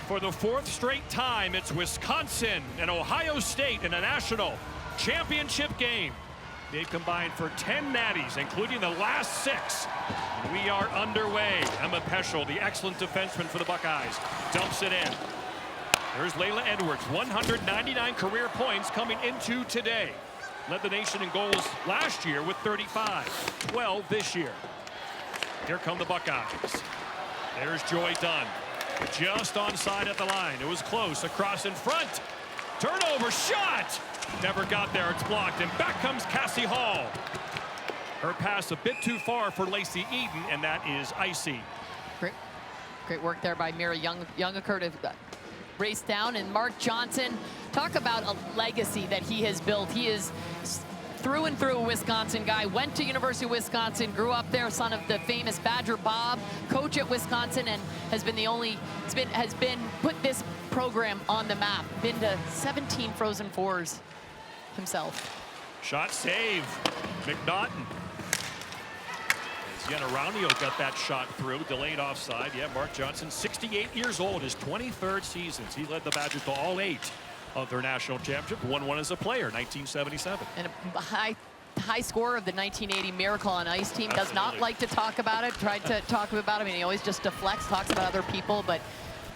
For the fourth straight time, it's Wisconsin and Ohio State in a national championship game. They've combined for 10 natties, including the last 6. We are underway. Emma Peschel, the excellent defenseman for the Buckeyes, dumps it in. There's Layla Edwards, 199 career points coming into today. Led the nation in goals last year with 35, 12 this year. Here come the Buckeyes. There's Joy Dunn. Just onside at the line. It was close. Across in front. Turnover shot. Never got there. It's blocked. And back comes Cassie Hall. Her pass a bit too far for Lacey Eden, and that is icy. Great work there by Mira Youngaker to race down. And Mark Johnson, talk about a legacy that he has built. He is through and through a Wisconsin guy, went to University of Wisconsin, grew up there, son of the famous Badger Bob, coach at Wisconsin, and has been put this program on the map. Been to 17 Frozen Fours himself. Shot save, McNaughton. Sienna Raunio got that shot through, delayed offside. Yeah, Mark Johnson, 68 years old, his 23rd seasons. He led the Badgers to all 8 of their national championship, won one as a player, 1977. And a high score of the 1980 Miracle on Ice team. Absolutely. Does not like to talk about it. Tried to talk about it. I mean, he always just deflects, talks about other people, but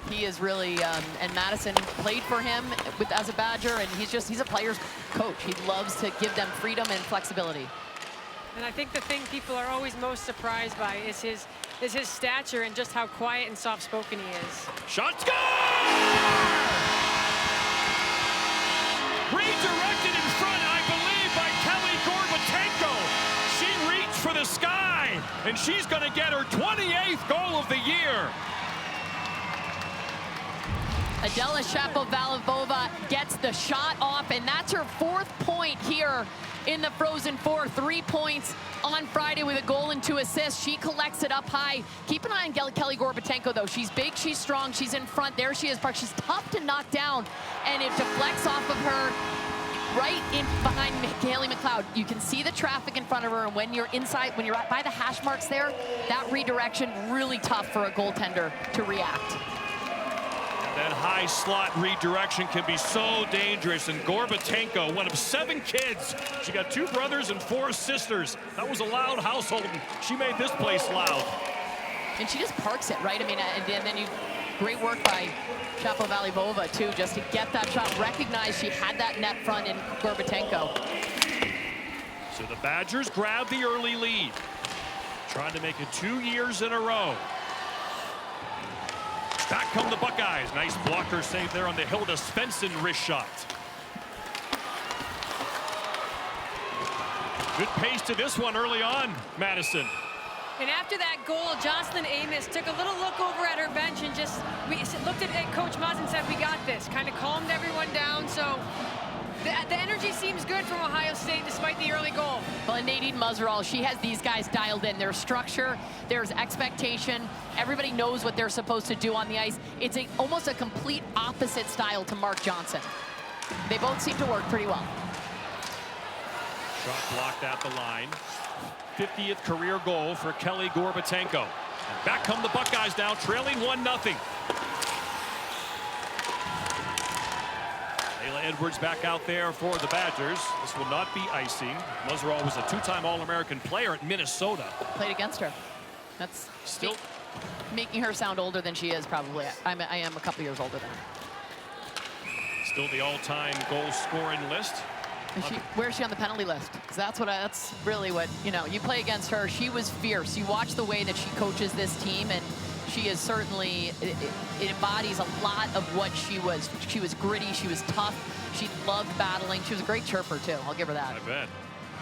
he is really, and Madison played for him as a Badger, and he's a player's coach. He loves to give them freedom and flexibility. And I think the thing people are always most surprised by is his stature and just how quiet and soft-spoken he is. Shot score! Redirected in front, I believe, by Kelly Gorbatenko. She reached for the sky, and she's going to get her 28th goal of the year. Adela Shapovalov gets the shot off, and that's her 4th point here in the Frozen Four. 3 points on Friday with a goal and 2 assists. She collects it up high. Keep an eye on Kelly Gorbatenko, though. She's big, she's strong, she's in front. There she is, Park. She's tough to knock down, and it deflects off of her right in behind Haley McLeod. You can see the traffic in front of her, and when you're inside, when you're by the hash marks there, that redirection, really tough for a goaltender to react. That high slot redirection can be so dangerous, and Gorbatenko, one of 7 kids. She got 2 brothers and 4 sisters. That was a loud household, and she made this place loud. And she just parks it, right? I mean, and then great work by Shapovalov too, just to get that shot. Recognize she had that net front in Gorbatenko. So the Badgers grab the early lead, trying to make it 2 years in a row. Back come the Buckeyes. Nice blocker save there on the Hilda Svensson wrist shot. Good pace to this one early on, Madison. And after that goal, Jocelyn Amos took a little look over at her bench and just looked at Coach Muzz and said, "We got this." Kind of calmed everyone down. So the energy seems good from Ohio State despite the early goal. Well, and Nadine Muzzerall, she has these guys dialed in. There's structure, there's expectation. Everybody knows what they're supposed to do on the ice. It's almost a complete opposite style to Mark Johnson. They both seem to work pretty well. Shot blocked at the line. 50th career goal for Kelly Gorbatenko. And back come the Buckeyes now, trailing 1-0. Layla Edwards back out there for the Badgers. This will not be icing. Muzzerall was a 2-time All-American player at Minnesota. Played against her. That's still making her sound older than she is, probably. I am a couple years older than her. Still the all-time goal scoring list. Where is she on the penalty list? Because that's really what, you play against her. She was fierce. You watch the way that she coaches this team, and she is certainly, it embodies a lot of what she was. She was gritty, she was tough, she loved battling. She was a great chirper too, I'll give her that. I bet.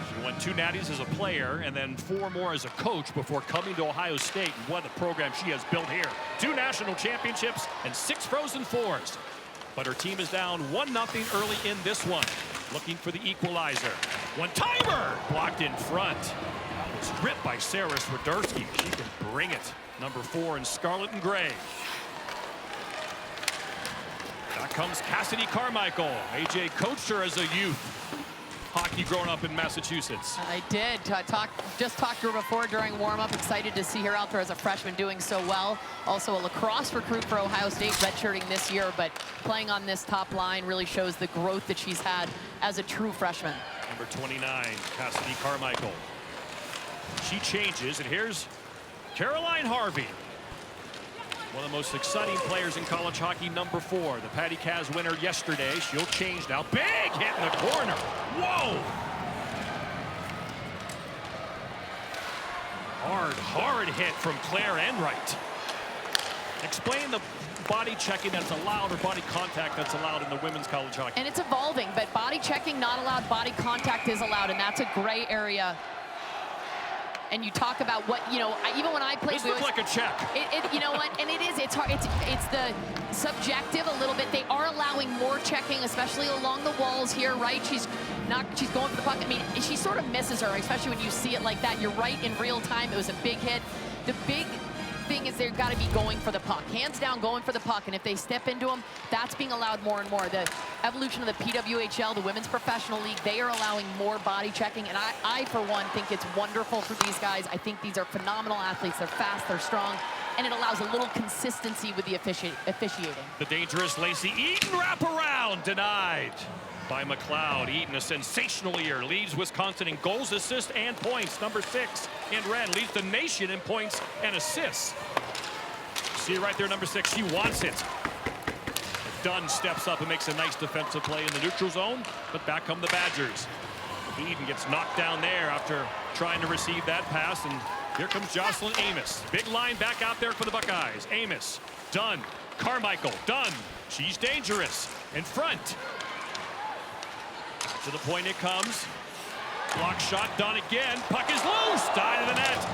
She won 2 natties as a player and then 4 more as a coach before coming to Ohio State, and what a program she has built here. 2 national championships and 6 Frozen Fours. But her team is down 1-0 early in this one. Looking for the equalizer. One-timer! Blocked in front. It was ripped by Sarah Swiderski. She can bring it. Number 4 in scarlet and gray. Back comes Cassidy Carmichael. AJ coached her as a youth. hockey growing up in Massachusetts. I did. Just talked to her before during warm-up. Excited to see her out there as a freshman doing so well. Also a lacrosse recruit for Ohio State, redshirting this year, but playing on this top line really shows the growth that she's had as a true freshman. Number 29, Cassidy Carmichael. She changes, and here's Caroline Harvey. One of the most exciting players in college hockey, number 4. The Patty Kaz winner yesterday. She'll change now. Big hit in the corner. Whoa! Hard hit from Claire Enright. Explain the body checking that's allowed or body contact that's allowed in the women's college hockey. And it's evolving, but body checking not allowed, body contact is allowed, and that's a gray area. And you talk about what, you know, even when I played, this looks like a check. You know what? And it is. It's hard. It's the subjective a little bit. They are allowing more checking, especially along the walls here, right? She's going for the puck. I mean, she sort of misses her, especially when you see it like that. You're right, in real time. It was a big hit. The big thing is they've got to be going for the puck, hands down, going for the puck. And if they step into them, that's being allowed more and more. The evolution of the PWHL, the Women's Professional League, they are allowing more body checking, and I for one think it's wonderful for these guys. I think these are phenomenal athletes. They're fast, they're strong, and it allows a little consistency with the officiating. The dangerous Lacey Eaton wraparound, denied by McLeod. Eaton, a sensational year, leads Wisconsin in goals, assists, and points. Number 6 in red, leads the nation in points and assists. See right there, number 6, she wants it. Dunn steps up and makes a nice defensive play in the neutral zone, but back come the Badgers. Eaton gets knocked down there after trying to receive that pass, and here comes Jocelyn Amos. Big line back out there for the Buckeyes. Amos, Dunn, Carmichael, Dunn. She's dangerous. In front. To the point it comes. Block shot, Dunn again. Puck is loose. Die to the net.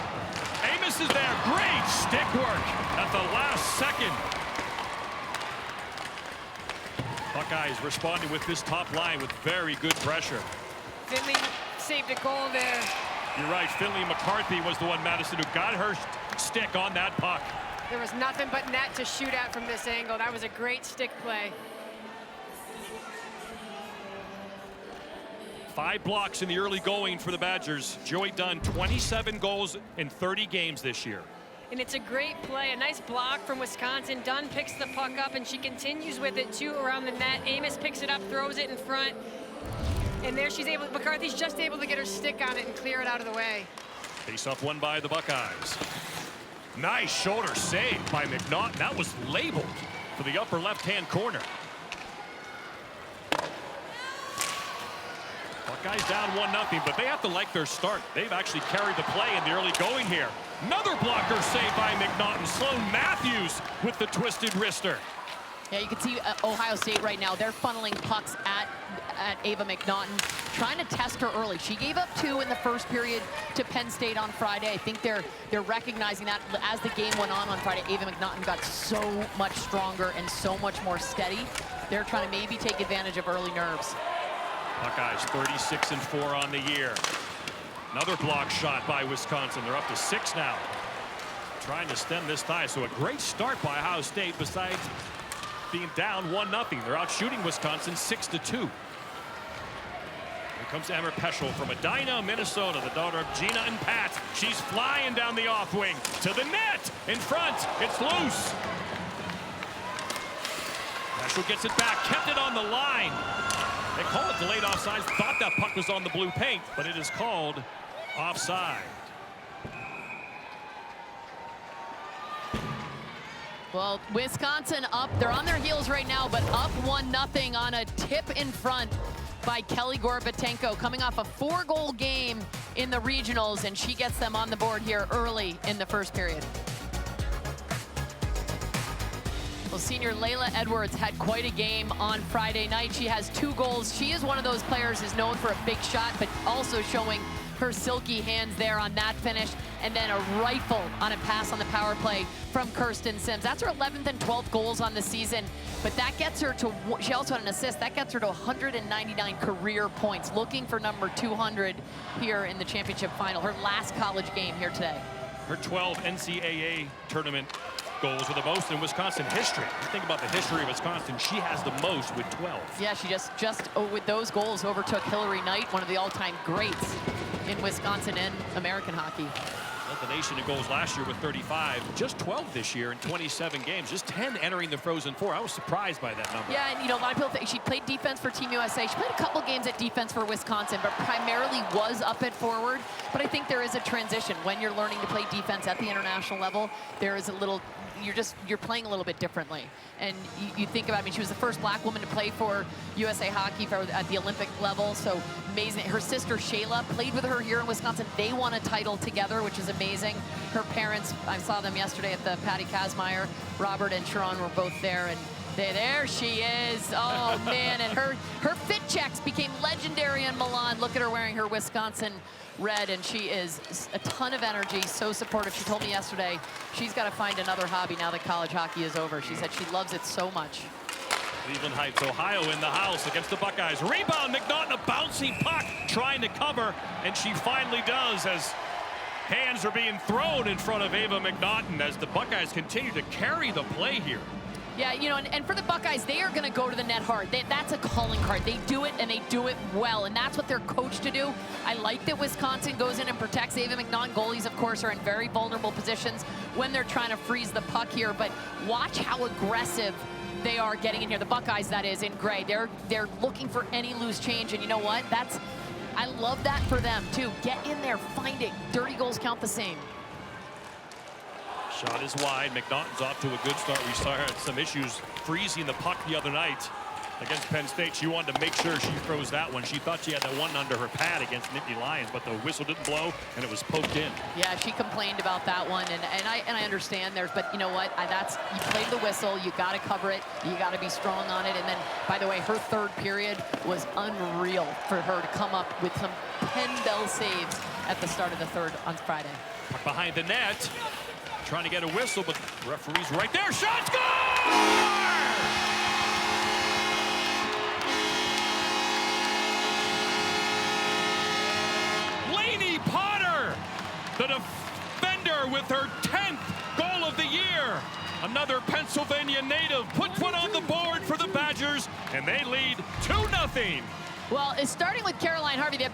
Amos is there. Great stick work at the last second. Buckeyes responding with this top line with very good pressure. Finley saved a goal there. You're right. Finley McCarthy was the one, Madison, who got her stick on that puck. There was nothing but net to shoot at from this angle. That was a great stick play. 5 blocks in the early going for the Badgers. Joey Dunn, 27 goals in 30 games this year. And it's a great play, a nice block from Wisconsin. Dunn picks the puck up, and she continues with it, too, around the net. Amos picks it up, throws it in front. And there she's able, McCarthy's just able to get her stick on it and clear it out of the way. Face-off won by the Buckeyes. Nice shoulder save by McNaughton. That was labeled for the upper left-hand corner. Buckeyes down 1-0, but they have to like their start. They've actually carried the play in the early going here. Another blocker saved by McNaughton. Sloan Matthews with the twisted wrister. Yeah, you can see Ohio State right now. They're funneling pucks at Ava McNaughton, trying to test her early. She gave up 2 in the first period to Penn State on Friday. I think they're recognizing that as the game went on Friday. Ava McNaughton got so much stronger and so much more steady. They're trying to maybe take advantage of early nerves. Buckeyes 36-4 on the year. Another block shot by Wisconsin. They're up to 6 now. Trying to stem this tie. So a great start by Ohio State besides being down 1-0. They're out shooting Wisconsin 6-2. Here comes Emma Peschel from Edina, Minnesota, the daughter of Gina and Pat. She's flying down the off wing to the net. In front, it's loose. Peschel gets it back, kept it on the line. They call it delayed offside. Thought that puck was on the blue paint, but it is called offside. Well, Wisconsin up. They're on their heels right now, but up 1-0 on a tip in front by Kelly Gorbatenko, coming off a 4-goal game in the regionals, and she gets them on the board here early in the first period. Well, senior Layla Edwards had quite a game on Friday night. She has 2 goals. She is one of those players who's known for a big shot, but also showing her silky hands there on that finish, and then a rifle on a pass on the power play from Kirsten Sims. That's her 11th and 12th goals on the season, but that gets her to, she also had an assist, that gets her to 199 career points, looking for number 200 here in the championship final, her last college game here today. Her 12th NCAA tournament goals with the most in Wisconsin history. You think about the history of Wisconsin, she has the most with 12. Yeah, she just with those goals overtook Hillary Knight, one of the all-time greats in Wisconsin and American hockey. Led the nation in goals last year with 35, just 12 this year in 27 games, just 10 entering the Frozen Four. I was surprised by that number. Yeah, and you know, a lot of people think she played defense for Team USA. She played a couple games at defense for Wisconsin, but primarily was up at forward. But I think there is a transition when you're learning to play defense at the international level. There is a little, you're playing a little bit differently. And you think about, I mean, she was the first black woman to play for USA Hockey at the Olympic level, so amazing. Her sister Shayla played with her here in Wisconsin. They won a title together, which is amazing. Her parents, I saw them yesterday at the Patty Kazmaier. Robert and Sharon were both there, and there she is. Oh man, and her fit checks became legendary in Milan. Look at her wearing her Wisconsin red, and she is a ton of energy, so supportive. She told me yesterday she's got to find another hobby now that college hockey is over. She said she loves it so much. Cleveland Heights, Ohio in the house against the Buckeyes. Rebound, McNaughton, a bouncing puck, trying to cover, and she finally does as hands are being thrown in front of Ava McNaughton as the Buckeyes continue to carry the play here. Yeah, you know, and for the Buckeyes, they are going to go to the net hard. That's a calling card. They do it, and they do it well, and that's what they're coached to do. I like that Wisconsin goes in and protects Ava McNaughton. Goalies, of course, are in very vulnerable positions when they're trying to freeze the puck here, but watch how aggressive they are getting in here. The Buckeyes, that is, in gray. They're looking for any loose change, and you know what? I love that for them, too. Get in there, find it. Dirty goals count the same. Shot is wide. McNaughton's off to a good start. We saw her had some issues freezing the puck the other night against Penn State. She wanted to make sure she froze that one. She thought she had that one under her pad against Nittany Lions, but the whistle didn't blow and it was poked in. Yeah, she complained about that one, and I understand there's, but you know what? You played the whistle. You got to cover it. You got to be strong on it. And then, by the way, her third period was unreal for her to come up with some pen bell saves at the start of the third on Friday. Puck behind the net. Trying to get a whistle, but the referee's right there. Shot, score! Lainey Potter, the defender with her 10th goal of the year. Another Pennsylvania native puts one on the board for the Badgers, and they lead 2-0. Well, it's starting with Caroline Harvey. The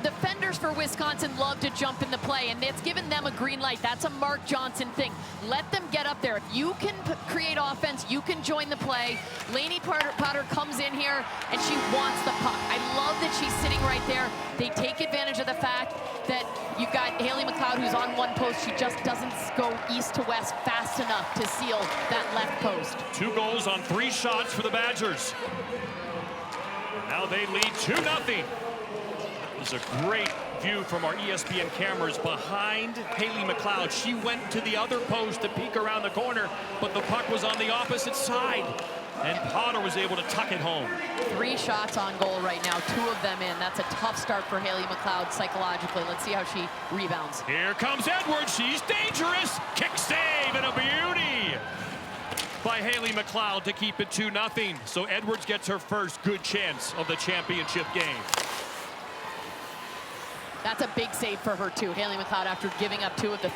defenders for Wisconsin love to jump in the play, and it's given them a green light. That's a Mark Johnson thing. Let them get up there. If you can create offense, you can join the play. Lainey Potter comes in here, and she wants the puck. I love that she's sitting right there. They take advantage of the fact that you've got Haley McLeod, who's on one post. She just doesn't go east to west fast enough to seal that left post. 2 goals on 3 shots for the Badgers. Now they lead 2-0. That was a great view from our ESPN cameras behind Haley McLeod. She went to the other post to peek around the corner, but the puck was on the opposite side, and Potter was able to tuck it home. 3 shots on goal right now, 2 of them in. That's a tough start for Haley McLeod psychologically. Let's see how she rebounds. Here comes Edwards. She's dangerous. Kick save and a beauty by Haley McLeod to keep it 2-0. So Edwards gets her first good chance of the championship game. That's a big save for her, too. Haley McLeod, after giving up 2 of the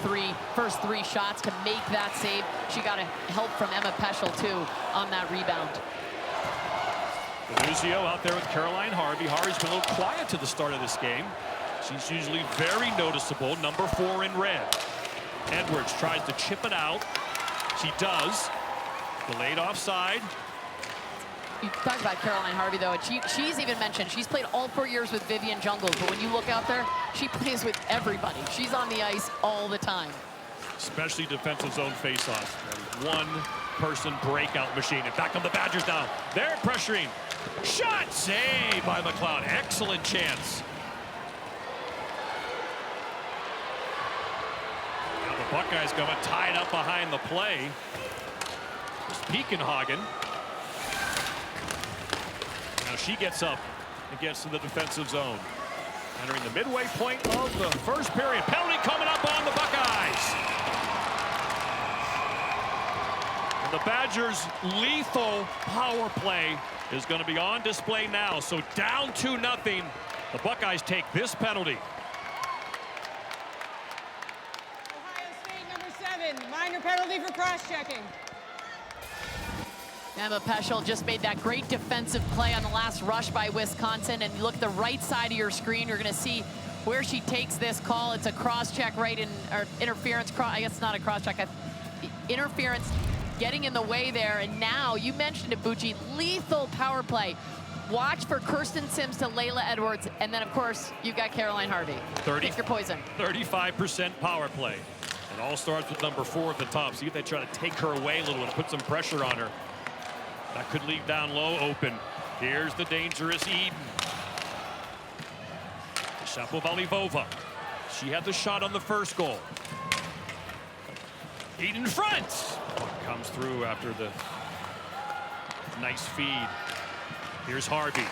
first 3 shots to make that save, she got a help from Emma Peschel, too, on that rebound. Denuzio out there with Caroline Harvey. Harvey's been a little quiet to the start of this game. She's usually very noticeable, number 4 in red. Edwards tries to chip it out. She does. Delayed offside. You talk about Caroline Harvey, though, and she's even mentioned she's played all 4 years with Vivian Jungles, but when you look out there, she plays with everybody. She's on the ice all the time. Especially defensive zone faceoffs. One-person breakout machine. And back come the Badgers now. They're pressuring. Shot save by McLeod. Excellent chance. Now the Buckeyes going tied up behind the play. Peakenhagen. Now she gets up and gets to the defensive zone. Entering the midway point of the first period. Penalty coming up on the Buckeyes. And the Badgers' lethal power play is going to be on display now. So down 2-0. The Buckeyes take this penalty. Ohio State, number 7, minor penalty ready for cross-checking. Emma Peschel just made that great defensive play on the last rush by Wisconsin. And you look at the right side of your screen, you're going to see where she takes this call. It's a cross-check right in, or interference, I guess it's not a cross-check. Interference getting in the way there. And now, you mentioned it, Bucci, lethal power play. Watch for Kirsten Sims to Layla Edwards. And then, of course, you've got Caroline Harvey. Pick your poison. 35% power play. It all starts with number 4 at the top. See if they try to take her away a little and put some pressure on her. That could leave down low open. Here's the dangerous Eden. Shapovalivova. She had the shot on the first goal. Eden front. Comes through after the nice feed. Here's Harvey.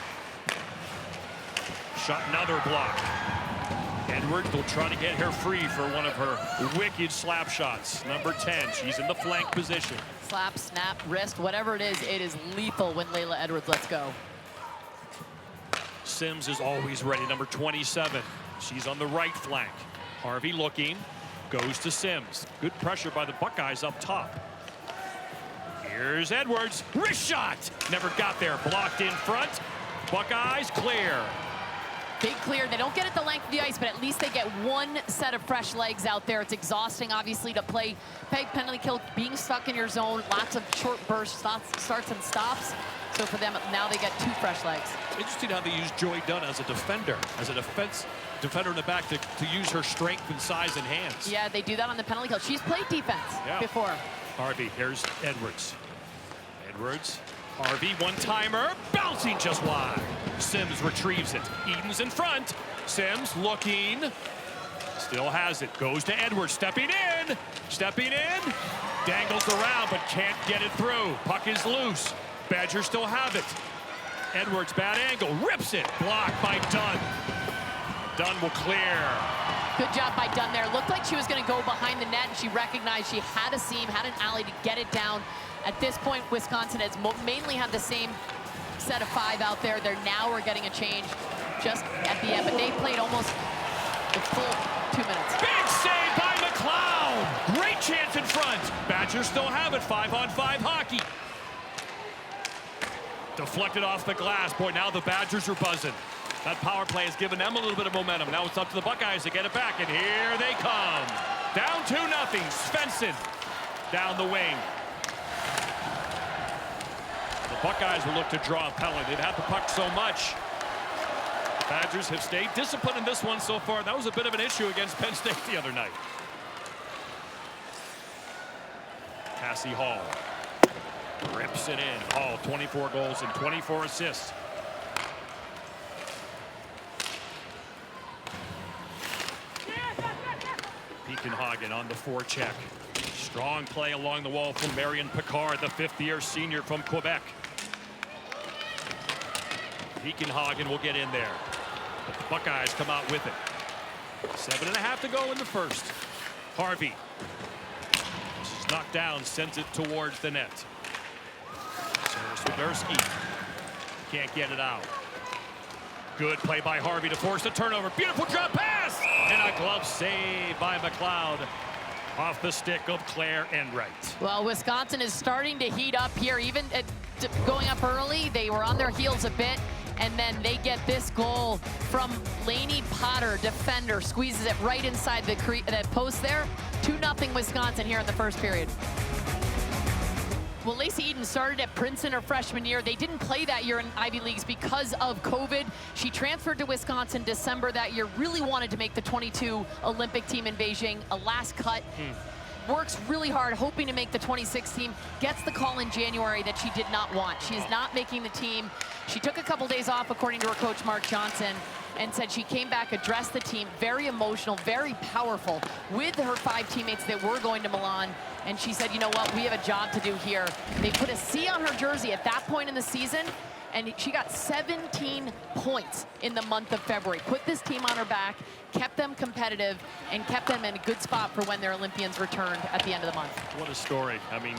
Shot, another block. Edwards will try to get her free for one of her wicked slap shots. Number 10, she's in the flank position. Slap, snap, wrist, whatever it is lethal when Layla Edwards lets go. Sims is always ready, number 27. She's on the right flank. Harvey looking, goes to Sims. Good pressure by the Buckeyes up top. Here's Edwards, wrist shot! Never got there, blocked in front. Buckeyes clear. Big clear. They don't get it the length of the ice, but at least they get one set of fresh legs out there. It's exhausting, obviously, to play peg, penalty kill, being stuck in your zone. Lots of short bursts, starts and stops. So for them, now they get 2 fresh legs. Interesting how they use Joy Dunn as a defender, as a defender in the back to use her strength and size and hands. Yeah, they do that on the penalty kill. She's played defense before. Harvey, here's Edwards. Edwards. Harvey, one-timer, bouncing just wide. Sims retrieves it. Eden's in front. Sims looking. Still has it. Goes to Edwards, stepping in. Stepping in. Dangles around, but can't get it through. Puck is loose. Badgers still have it. Edwards, bad angle, rips it. Blocked by Dunn. Dunn will clear. Good job by Dunn there. Looked like she was going to go behind the net, and she recognized she had a seam, had an alley to get it down. At this point, Wisconsin has mainly had the same set of 5 out there. They're now we're getting a change just at the end, but they played almost the full 2 minutes. Big save by McLeod. Great chance in front. Badgers still have it. 5-on-5 hockey. Deflected off the glass. Boy, now the Badgers are buzzing. That power play has given them a little bit of momentum. Now it's up to the Buckeyes to get it back, and here they come. Down 2-0. Svensson down the wing. The Buckeyes will look to draw a penalty. They've had the puck so much. Badgers have stayed disciplined in this one so far. That was a bit of an issue against Penn State the other night. Cassie Hall rips it in. Hall, 24 goals and 24 assists. Pekenhagen on the forecheck. Strong play along the wall from Marion Picard, the 5th-year senior from Quebec. Pekenhagen will get in there. But the Buckeyes come out with it. 7.5 to go in the first. Harvey. She's knocked down, sends it towards the net. Swiderski can't get it out. Good play by Harvey to force the turnover. Beautiful drop pass! And a glove save by McLeod. Off the stick of Claire Enright. Well, Wisconsin is starting to heat up here. Even going up early, they were on their heels a bit. And then they get this goal from Lainey Potter, defender, squeezes it right inside the post there. 2-0 Wisconsin here in the first period. Well, Lacey Eden started at Princeton her freshman year. They didn't play that year in Ivy Leagues because of COVID. She transferred to Wisconsin December that year, really wanted to make the 22 Olympic team in Beijing, a last cut. Works really hard, hoping to make the 26 team, gets the call in January that she did not want. She is not making the team. She took a couple days off, according to her coach, Mark Johnson, and said she came back, addressed the team, very emotional, very powerful, with her 5 teammates that were going to Milan. And she said, you know what, we have a job to do here. They put a C on her jersey at that point in the season, and she got 17 points in the month of February. Put this team on her back, kept them competitive, and kept them in a good spot for when their Olympians returned at the end of the month. What a story. I mean,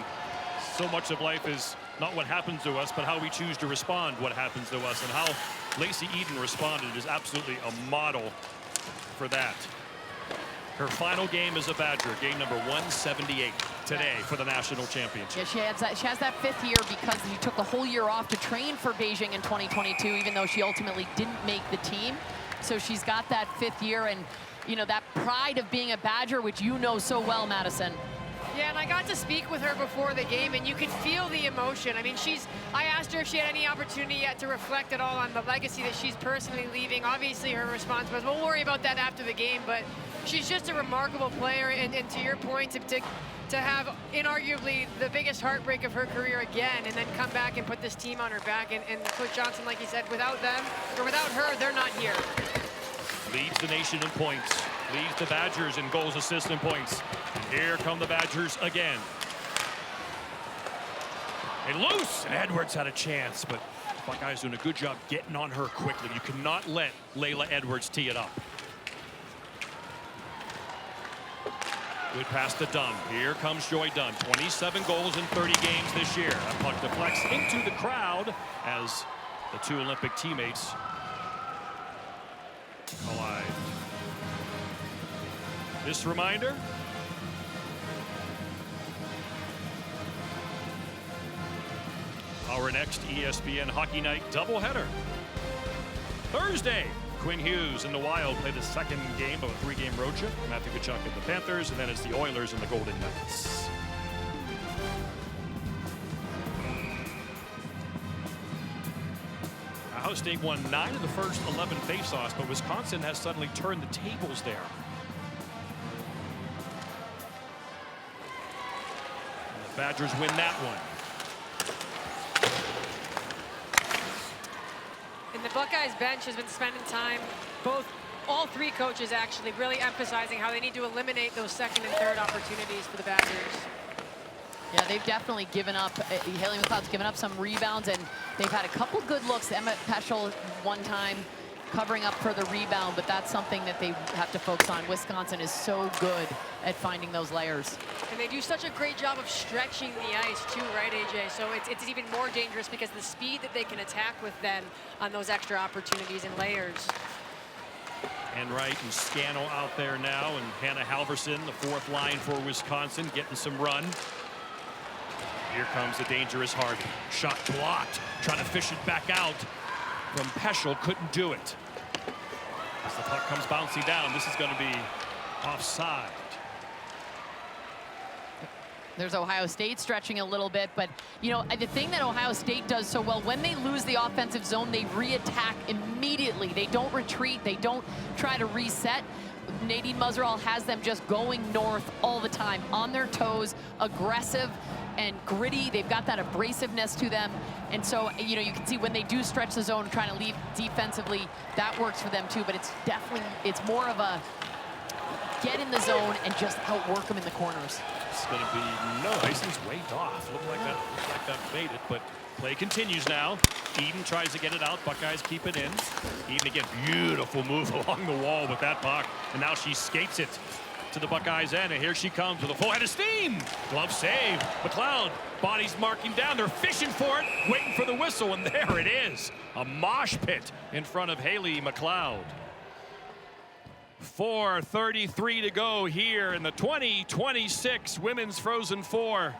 so much of life is not what happens to us, but how we choose to respond what happens to us. And how Lacey Eden responded is absolutely a model for that. Her final game as a Badger, game number 178. today for the national championship. Yeah, she has that 5th year because she took the whole year off to train for Beijing in 2022, even though she ultimately didn't make the team. So she's got that 5th year and, you know, that pride of being a Badger, which you know so well, Madison. Yeah, and I got to speak with her before the game, and you could feel the emotion. I mean, I asked her if she had any opportunity yet to reflect at all on the legacy that she's personally leaving. Obviously, her response was, we'll worry about that after the game, but she's just a remarkable player, and to your point, to have inarguably the biggest heartbreak of her career again, and then come back and put this team on her back, and Coach Johnson, like he said, without them, or without her, they're not here. Leads the nation in points, leads the Badgers in goals, assists, and points. Here come the Badgers again. And loose, and Edwards had a chance, but Buckeyes doing a good job getting on her quickly. You cannot let Layla Edwards tee it up. Good pass to Dunn. Here comes Joy Dunn. 27 goals in 30 games this year. That puck deflects into the crowd as the 2 Olympic teammates collide. This reminder, our next ESPN Hockey Night doubleheader. Thursday, Quinn Hughes and the Wild play the 2nd game of a 3-game road trip. Matthew Tkachuk and the Panthers, and then it's the Oilers and the Golden Knights. Ohio State won 9 of the first 11 faceoffs, but Wisconsin has suddenly turned the tables there. And the Badgers win that one. And the Buckeyes bench has been spending time, all 3 coaches actually, really emphasizing how they need to eliminate those 2nd and 3rd opportunities for the Badgers. Yeah, they've definitely given up. Haley McLeod's given up some rebounds, and they've had a couple good looks. Emma Peschel one time covering up for the rebound, but that's something that they have to focus on. Wisconsin is so good at finding those layers. And they do such a great job of stretching the ice too, right, AJ? So it's even more dangerous because the speed that they can attack with then on those extra opportunities and layers. Enright and Scano out there now, and Hannah Halverson, the 4th line for Wisconsin, getting some run. Here comes the dangerous Harvey. Shot blocked, trying to fish it back out from Peschel, couldn't do it. As the puck comes bouncing down, this is going to be offside. There's Ohio State stretching a little bit, but you know, the thing that Ohio State does so well, when they lose the offensive zone, they re-attack immediately. They don't retreat, they don't try to reset. Nadine Muzzerall has them just going north all the time, on their toes, aggressive and gritty. They've got that abrasiveness to them. And so, you know, you can see when they do stretch the zone, trying to leave defensively, that works for them too. But it's definitely, it's more of a get in the zone and just outwork them in the corners. It's going to be, no, Mason's waved off. Looked like that made it, but play continues now. Eden tries to get it out. Buckeyes keep it in. Eden again, beautiful move along the wall with that puck. And now she skates it to the Buckeyes end. And here she comes with a full head of steam. Glove save. McLeod, body's marking down. They're fishing for it, waiting for the whistle. And there it is. A mosh pit in front of Haley McLeod. 4:33 to go here in the 2026 Women's Frozen Four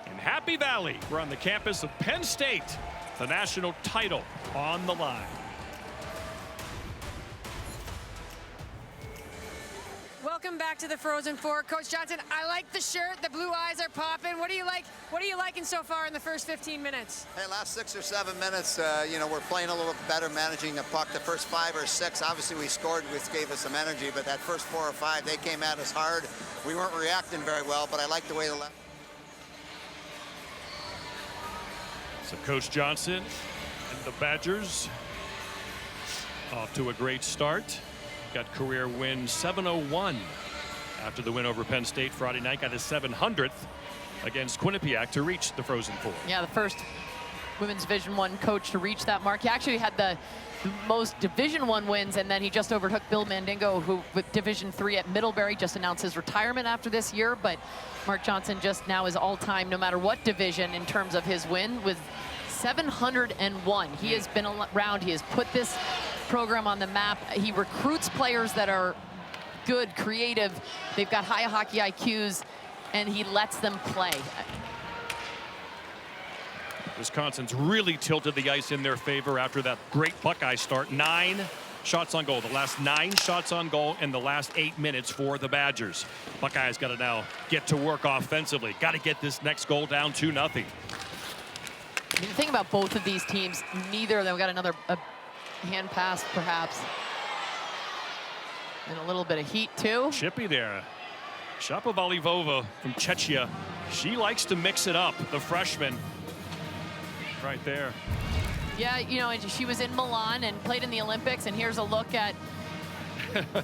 in Happy Valley. We're on the campus of Penn State. The national title on the line. Welcome back to the Frozen Four. Coach Johnson, I like the shirt. The blue eyes are popping. What do you like? What are you liking so far in the first 15 minutes? Hey, last 6 or 7 minutes, you know, we're playing a little better, managing the puck. The first 5 or 6, obviously we scored, which gave us some energy, but that first 4 or 5, they came at us hard. We weren't reacting very well, but I like the way the left. So Coach Johnson and the Badgers off to a great start. Got career win 701 after the win over Penn State Friday night. Got his 700th against Quinnipiac to reach the Frozen Four. Yeah, the first Women's Division I coach to reach that mark. He actually had the most Division I wins, and then he just overtook Bill Mandingo, who with Division III at Middlebury just announced his retirement after this year. But Mark Johnson just now is all-time, no matter what division, in terms of his win with 701. He has been around. He has put this program on the map. He recruits players that are good, creative. They've got high hockey IQs. and he lets them play. Wisconsin's really tilted the ice in their favor after that great Buckeye start. 9 shots on goal. The last 9 shots on goal in the last 8 minutes for the Badgers. Buckeyes got to now get to work offensively. Got to get this next goal down 2-0. I mean, the thing about both of these teams, neither of them got another hand pass, perhaps. And a little bit of heat, too. Chippy there. Shapovalivova from Czechia. She likes to mix it up, the freshman. Right there. Yeah, you know, and she was in Milan and played in the Olympics, and here's a look at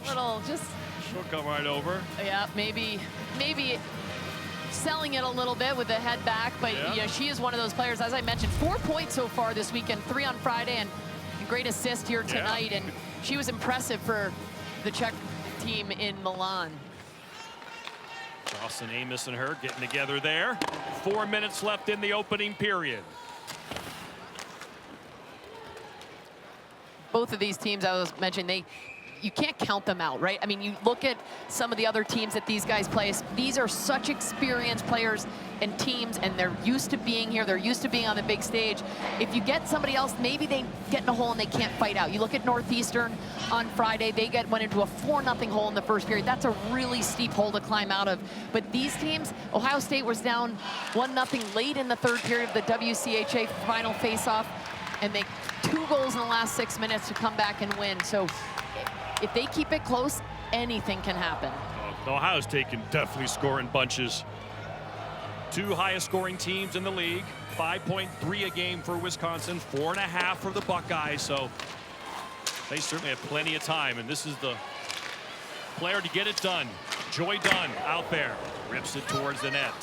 little just... She'll come right over. Yeah, maybe selling it a little bit with the head back, but yeah. You know, she is one of those players, as I mentioned, 4 points so far this weekend, 3 on Friday, and great assist here tonight, yeah. And she was impressive for the Czech team in Milan. Jocelyn Amos and her getting together there. 4 minutes left in the opening period. Both of these teams, I was mentioning, you can't count them out, right? I mean, you look at some of the other teams that these guys play. These are such experienced players and teams, and they're used to being here. They're used to being on the big stage. If you get somebody else, maybe they get in a hole and they can't fight out. You look at Northeastern on Friday. They went into a 4-0 hole in the first period. That's a really steep hole to climb out of. But these teams, Ohio State was down 1-0 late in the third period of the WCHA final face-off, and they 2 goals in the last 6 minutes to come back and win. So if they keep it close, anything can happen. Ohio State can definitely score in bunches. 2 highest scoring teams in the league. 5.3 a game for Wisconsin, 4.5 for the Buckeyes. So they certainly have plenty of time, and this is the player to get it done. Joy Dunn out there, rips it towards the net.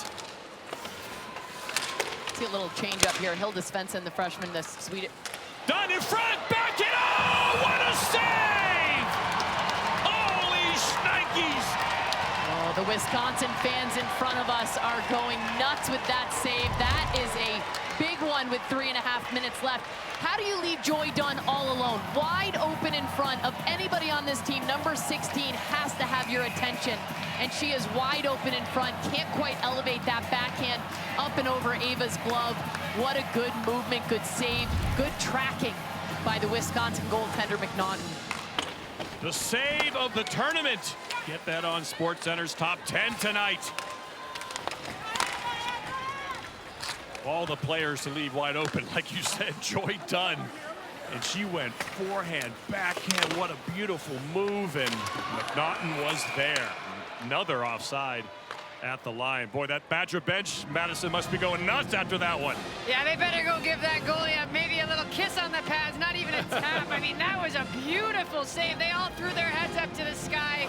See a little change up here. Hilda Svensson, the freshman, the Swedish. Dunn in front, back it. Oh, what a save! Holy shnikes! Oh, the Wisconsin fans in front of us are going nuts with that save. That is a big one with 3.5 minutes left. How do you leave Joy Dunn all alone? Wide open in front of anybody on this team. Number 16 has to have your attention. And she is wide open in front. Can't quite elevate that backhand up and over Ava's glove. What a good movement, good save, good tracking by the Wisconsin goaltender McNaughton. The save of the tournament. Get that on SportsCenter's Top 10 tonight. All the players to leave wide open, like you said, Joy Dunn. And she went forehand, backhand. What a beautiful move. And McNaughton was there. Another offside at the line. Boy, that Badger bench, Madison must be going nuts after that one. Yeah, they better go give that goalie maybe a little kiss on the pads, not even a tap. I mean, that was a beautiful save. They all threw their heads up to the sky.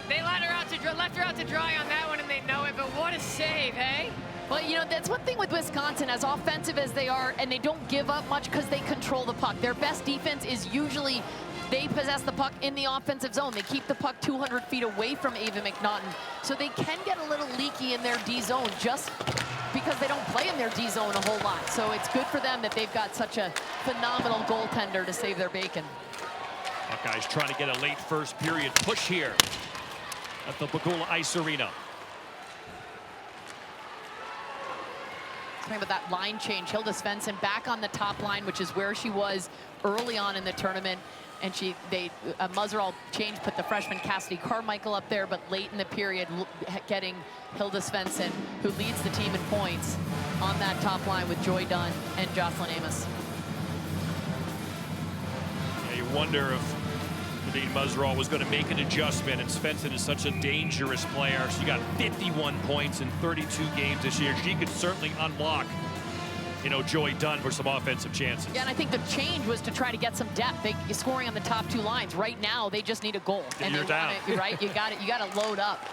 They left her out to dry on that one, and they know it, but what a save, hey? Well, you know, that's one thing with Wisconsin, as offensive as they are, and they don't give up much because they control the puck. Their best defense is usually they possess the puck in the offensive zone. They keep the puck 200 feet away from Ava McNaughton. So they can get a little leaky in their D zone just because they don't play in their D zone a whole lot. So it's good for them that they've got such a phenomenal goaltender to save their bacon. Buckeyes trying to get a late first period push here at the Bagula Ice Arena. Talking about that line change, Hilda Svensson back on the top line, which is where she was early on in the tournament. And Muzzerall change, put the freshman Cassidy Carmichael up there, but late in the period, getting Hilda Svensson, who leads the team in points, on that top line with Joy Dunn and Jocelyn Amos. Yeah, you wonder if Nadine Muzzerall was going to make an adjustment, and Svensson is such a dangerous player. She got 51 points in 32 games this year. She could certainly unlock, you know, Joy Dunn for some offensive chances. Yeah, and I think the change was to try to get some depth. You're scoring on the top 2 lines. Right now, they just need a goal. And you're down. You're right. You got to load up.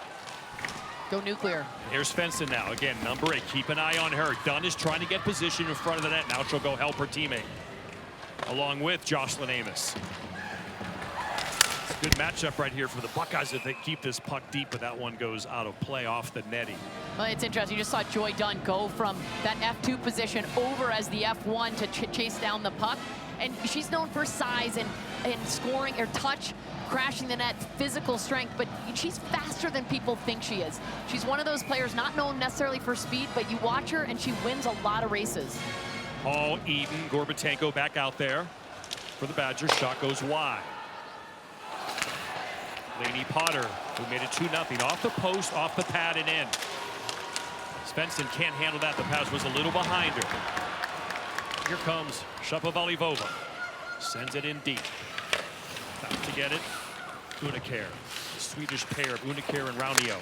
Go nuclear. Here's Svensson now. Again, number 8. Keep an eye on her. Dunn is trying to get position in front of the net. Now she'll go help her teammate, along with Jocelyn Amos. Good matchup right here for the Buckeyes if they keep this puck deep, but that one goes out of play off the netting. Well, it's interesting. You just saw Joy Dunn go from that F2 position over as the F1 to chase down the puck. And she's known for size and scoring or touch, crashing the net, physical strength, but she's faster than people think she is. She's one of those players not known necessarily for speed, but you watch her and she wins a lot of races. Hall, Eden, Gorbatenko back out there for the Badgers. Shot goes wide. Lainey Potter, who made it 2-0 off the post, off the pad and in. Svensson can't handle that. The pass was a little behind her. Here comes Shapovalivova. Sends it in deep. Out to get it. Unikar. Swedish pair of Unikar and Raunio.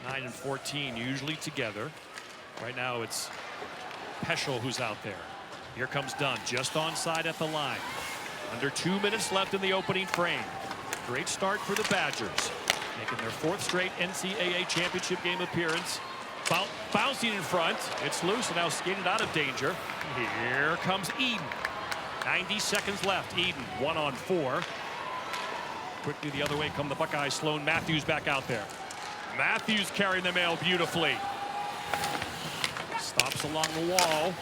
9 and 14 usually together. Right now it's Peschel who's out there. Here comes Dunn, just onside at the line. Under 2 minutes left in the opening frame. Great start for the Badgers, making their 4th straight NCAA championship game appearance. Bouncing in front. It's loose and now skated out of danger. Here comes Eden. 90 seconds left. Eden 1-on-4. Quickly the other way come the Buckeyes. Sloan Matthews back out there. Matthews carrying the mail beautifully. Stops along the wall.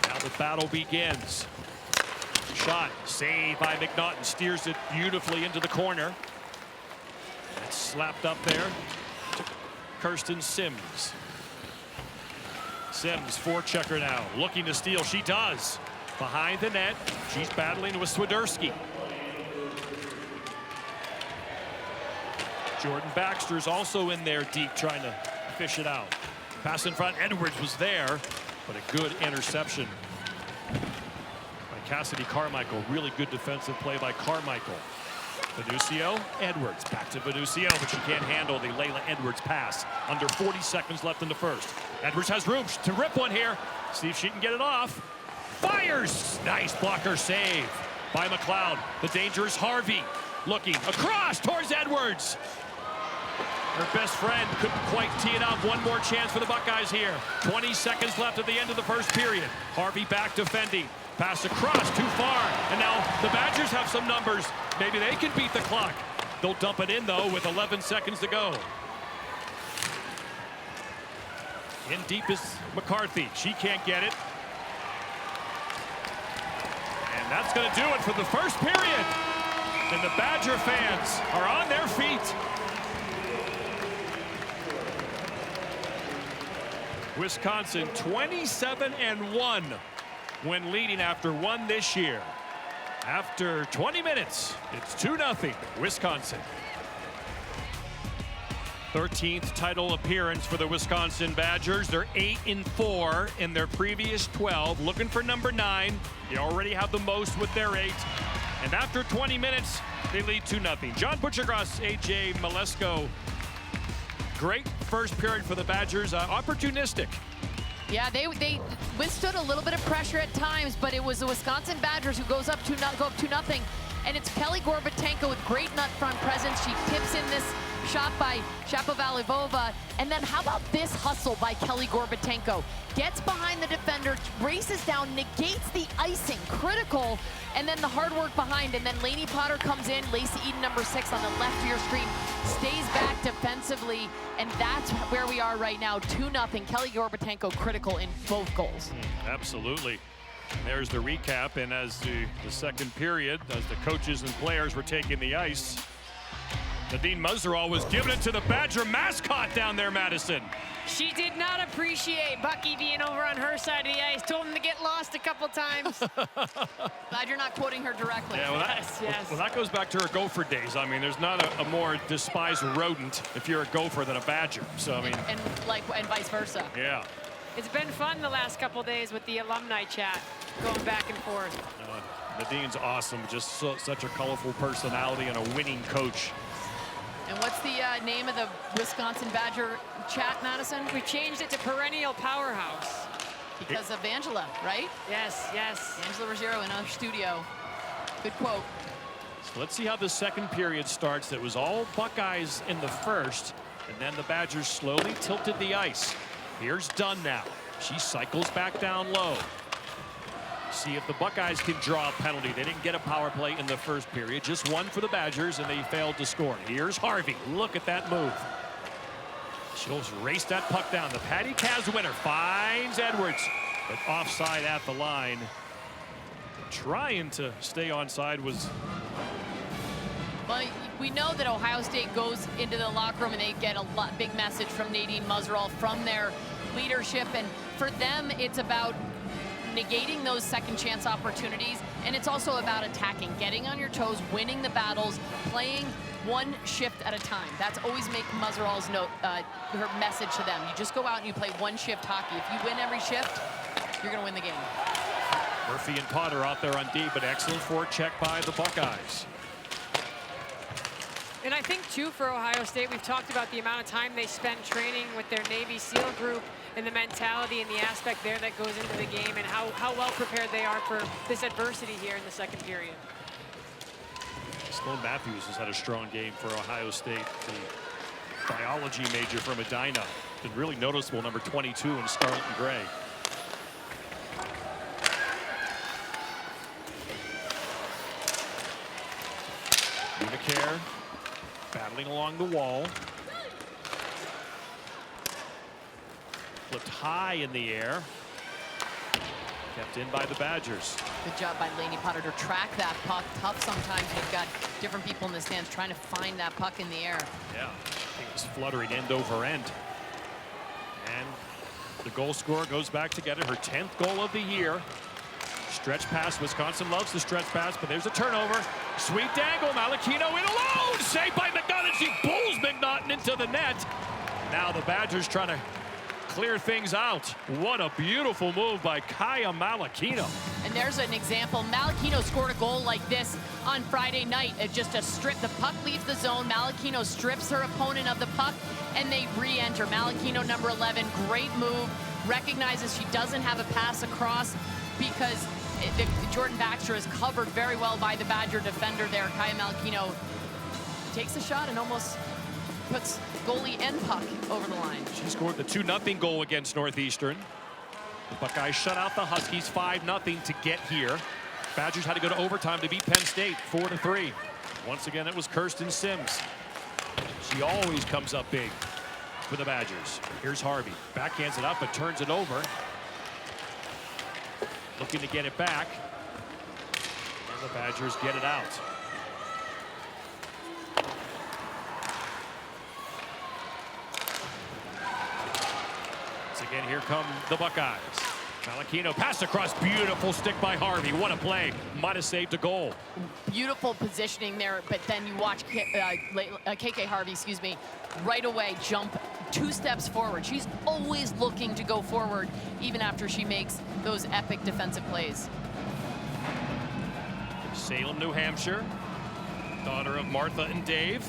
Now the battle begins. Shot saved by McNaughton. Steers it beautifully into the corner. It's slapped up there to Kirsten Sims. Sims forechecker now. Looking to steal. She does. Behind the net. She's battling with Swiderski. Jordan Baxter's also in there deep trying to fish it out. Pass in front. Edwards was there, but a good interception by Cassidy Carmichael. Really good defensive play by Carmichael. Venucio, Edwards. Back to Venucio, but she can't handle the Layla Edwards pass. Under 40 seconds left in the first. Edwards has room to rip one here. See if she can get it off. Fires! Nice blocker save by McLeod. The dangerous Harvey looking across towards Edwards. Her best friend couldn't quite tee it up. One more chance for the Buckeyes here. 20 seconds left at the end of the first period. Harvey back defending. Pass across, too far. And now the Badgers have some numbers. Maybe they can beat the clock. They'll dump it in, though, with 11 seconds to go. In deep is McCarthy. She can't get it. And that's going to do it for the first period. And the Badger fans are on their feet. Wisconsin 27-1 when leading after one this year. After 20 minutes, it's 2-0 Wisconsin. 13th title appearance for the Wisconsin Badgers. They're 8-4 in their previous 12. Looking for number 9. They already have the most with their 8. And after 20 minutes, they lead 2-0. John Butchergross, AJ Malesko. Great first period for the Badgers. Opportunistic. Yeah, they withstood a little bit of pressure at times, but it was the Wisconsin Badgers who go up 2-0. And it's Kelly Gorbatenko with great nut front presence. She tips in this shot by Shapovalivova. And then how about this hustle by Kelly Gorbatenko? Gets behind the defender, races down, negates the icing, critical, and then the hard work behind. And then Lainey Potter comes in, Lacey Eden, number 6 on the left of your screen, stays back defensively, and that's where we are right now, 2-0. Kelly Gorbatenko critical in both goals. Absolutely. And there's the recap, and as the second period, as the coaches and players were taking the ice, Nadine Muzzerall was giving it to the Badger mascot down there, Madison. She did not appreciate Bucky being over on her side of the ice. Told him to get lost a couple times. Glad you're not quoting her directly. Yeah, well, yes. Well, that goes back to her Gopher days. I mean, there's not a more despised rodent if you're a Gopher than a Badger. So I mean, and vice versa. Yeah. It's been fun the last couple days with the alumni chat, going back and forth. Nadine's awesome. Just such a colorful personality and a winning coach. And what's the name of the Wisconsin Badger chat, Madison? We changed it to Perennial Powerhouse. Because of Angela, right? Yes, yes. Angela Ruggiero in our studio. Good quote. So let's see how the second period starts. It was all Buckeyes in the first, and then the Badgers slowly tilted the ice. Here's Dunn now. She cycles back down low. See if the Buckeyes can draw a penalty. They didn't get a power play in the first period. Just one for the Badgers, and they failed to score. Here's Harvey. Look at that move. She'll race that puck down. The Patty Cavs winner finds Edwards, but offside at the line. trying to stay onside was. Well, we know that Ohio State goes into the locker room and they get a big message from Nadine Muzzerall, from their leadership, and for them it's about negating those second chance opportunities, and it's also about attacking, getting on your toes, winning the battles, playing one shift at a time. That's always Muzzerall's note, her message to them. You just go out and you play one shift hockey. If you win every shift, you're going to win the game. Murphy and Potter out there on D, but excellent forecheck by the Buckeyes. And I think, too, for Ohio State, we've talked about the amount of time they spend training with their Navy SEAL group and the mentality and the aspect there that goes into the game, and how well prepared they are for this adversity here in the second period. Sloan Matthews has had a strong game for Ohio State. The biology major from Edina. Been really noticeable, number 22 in scarlet and gray. Unicare battling along the wall. Flipped high in the air. Kept in by the Badgers. Good job by Lainey Potter to track that puck. Tough sometimes. You've got different people in the stands trying to find that puck in the air. Yeah, I think it was fluttering end over end. And the goal scorer goes back to get it, her 10th goal of the year. Stretch pass. Wisconsin loves the stretch pass, but there's a turnover. Sweet dangle. Malachino in alone. Saved by McNaughton. She pulls McNaughton into the net. Now the Badgers trying to clear things out. What a beautiful move by Kaya Malachino. And there's an example. Malachino scored a goal like this on Friday night. Just a strip. The puck leaves the zone. Malachino strips her opponent of the puck, and they re-enter. Malachino, number 11, great move. Recognizes she doesn't have a pass across because Jordan Baxter is covered very well by the Badger defender there. Kaya Malachino takes a shot and almost puts goalie and puck over the line. She scored the 2-0 goal against Northeastern. The Buckeyes shut out the Huskies 5-0 to get here. Badgers had to go to overtime to beat Penn State 4-3. Once again, it was Kirsten Sims. She always comes up big for the Badgers. Here's Harvey. Backhands it up but turns it over. Looking to get it back. And the Badgers get it out. Again, here come the Buckeyes. Malachino passed across, beautiful stick by Harvey. What a play. Might have saved a goal. Beautiful positioning there, but then you watch KK Harvey, excuse me, right away jump 2 steps forward. She's always looking to go forward, even after she makes those epic defensive plays. Salem, New Hampshire, daughter of Martha and Dave.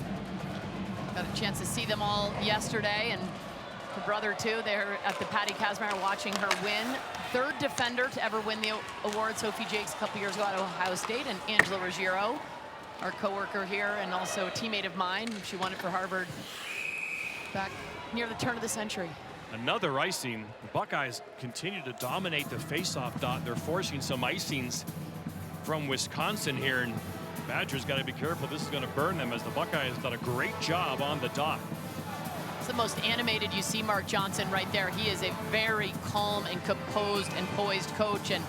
Got a chance to see them all yesterday, and her brother too. They're at the Patty Kazmaier watching her win. 3rd defender to ever win the award. Sophie Jakes a couple years ago at Ohio State, and Angela Ruggiero, our coworker here and also a teammate of mine. She won it for Harvard back near the turn of the century. Another icing. The Buckeyes continue to dominate the faceoff dot. They're forcing some icings from Wisconsin here, and Badgers got to be careful. This is going to burn them, as the Buckeyes done a great job on the dot. The most animated you see Mark Johnson right there. He is a very calm and composed and poised coach, and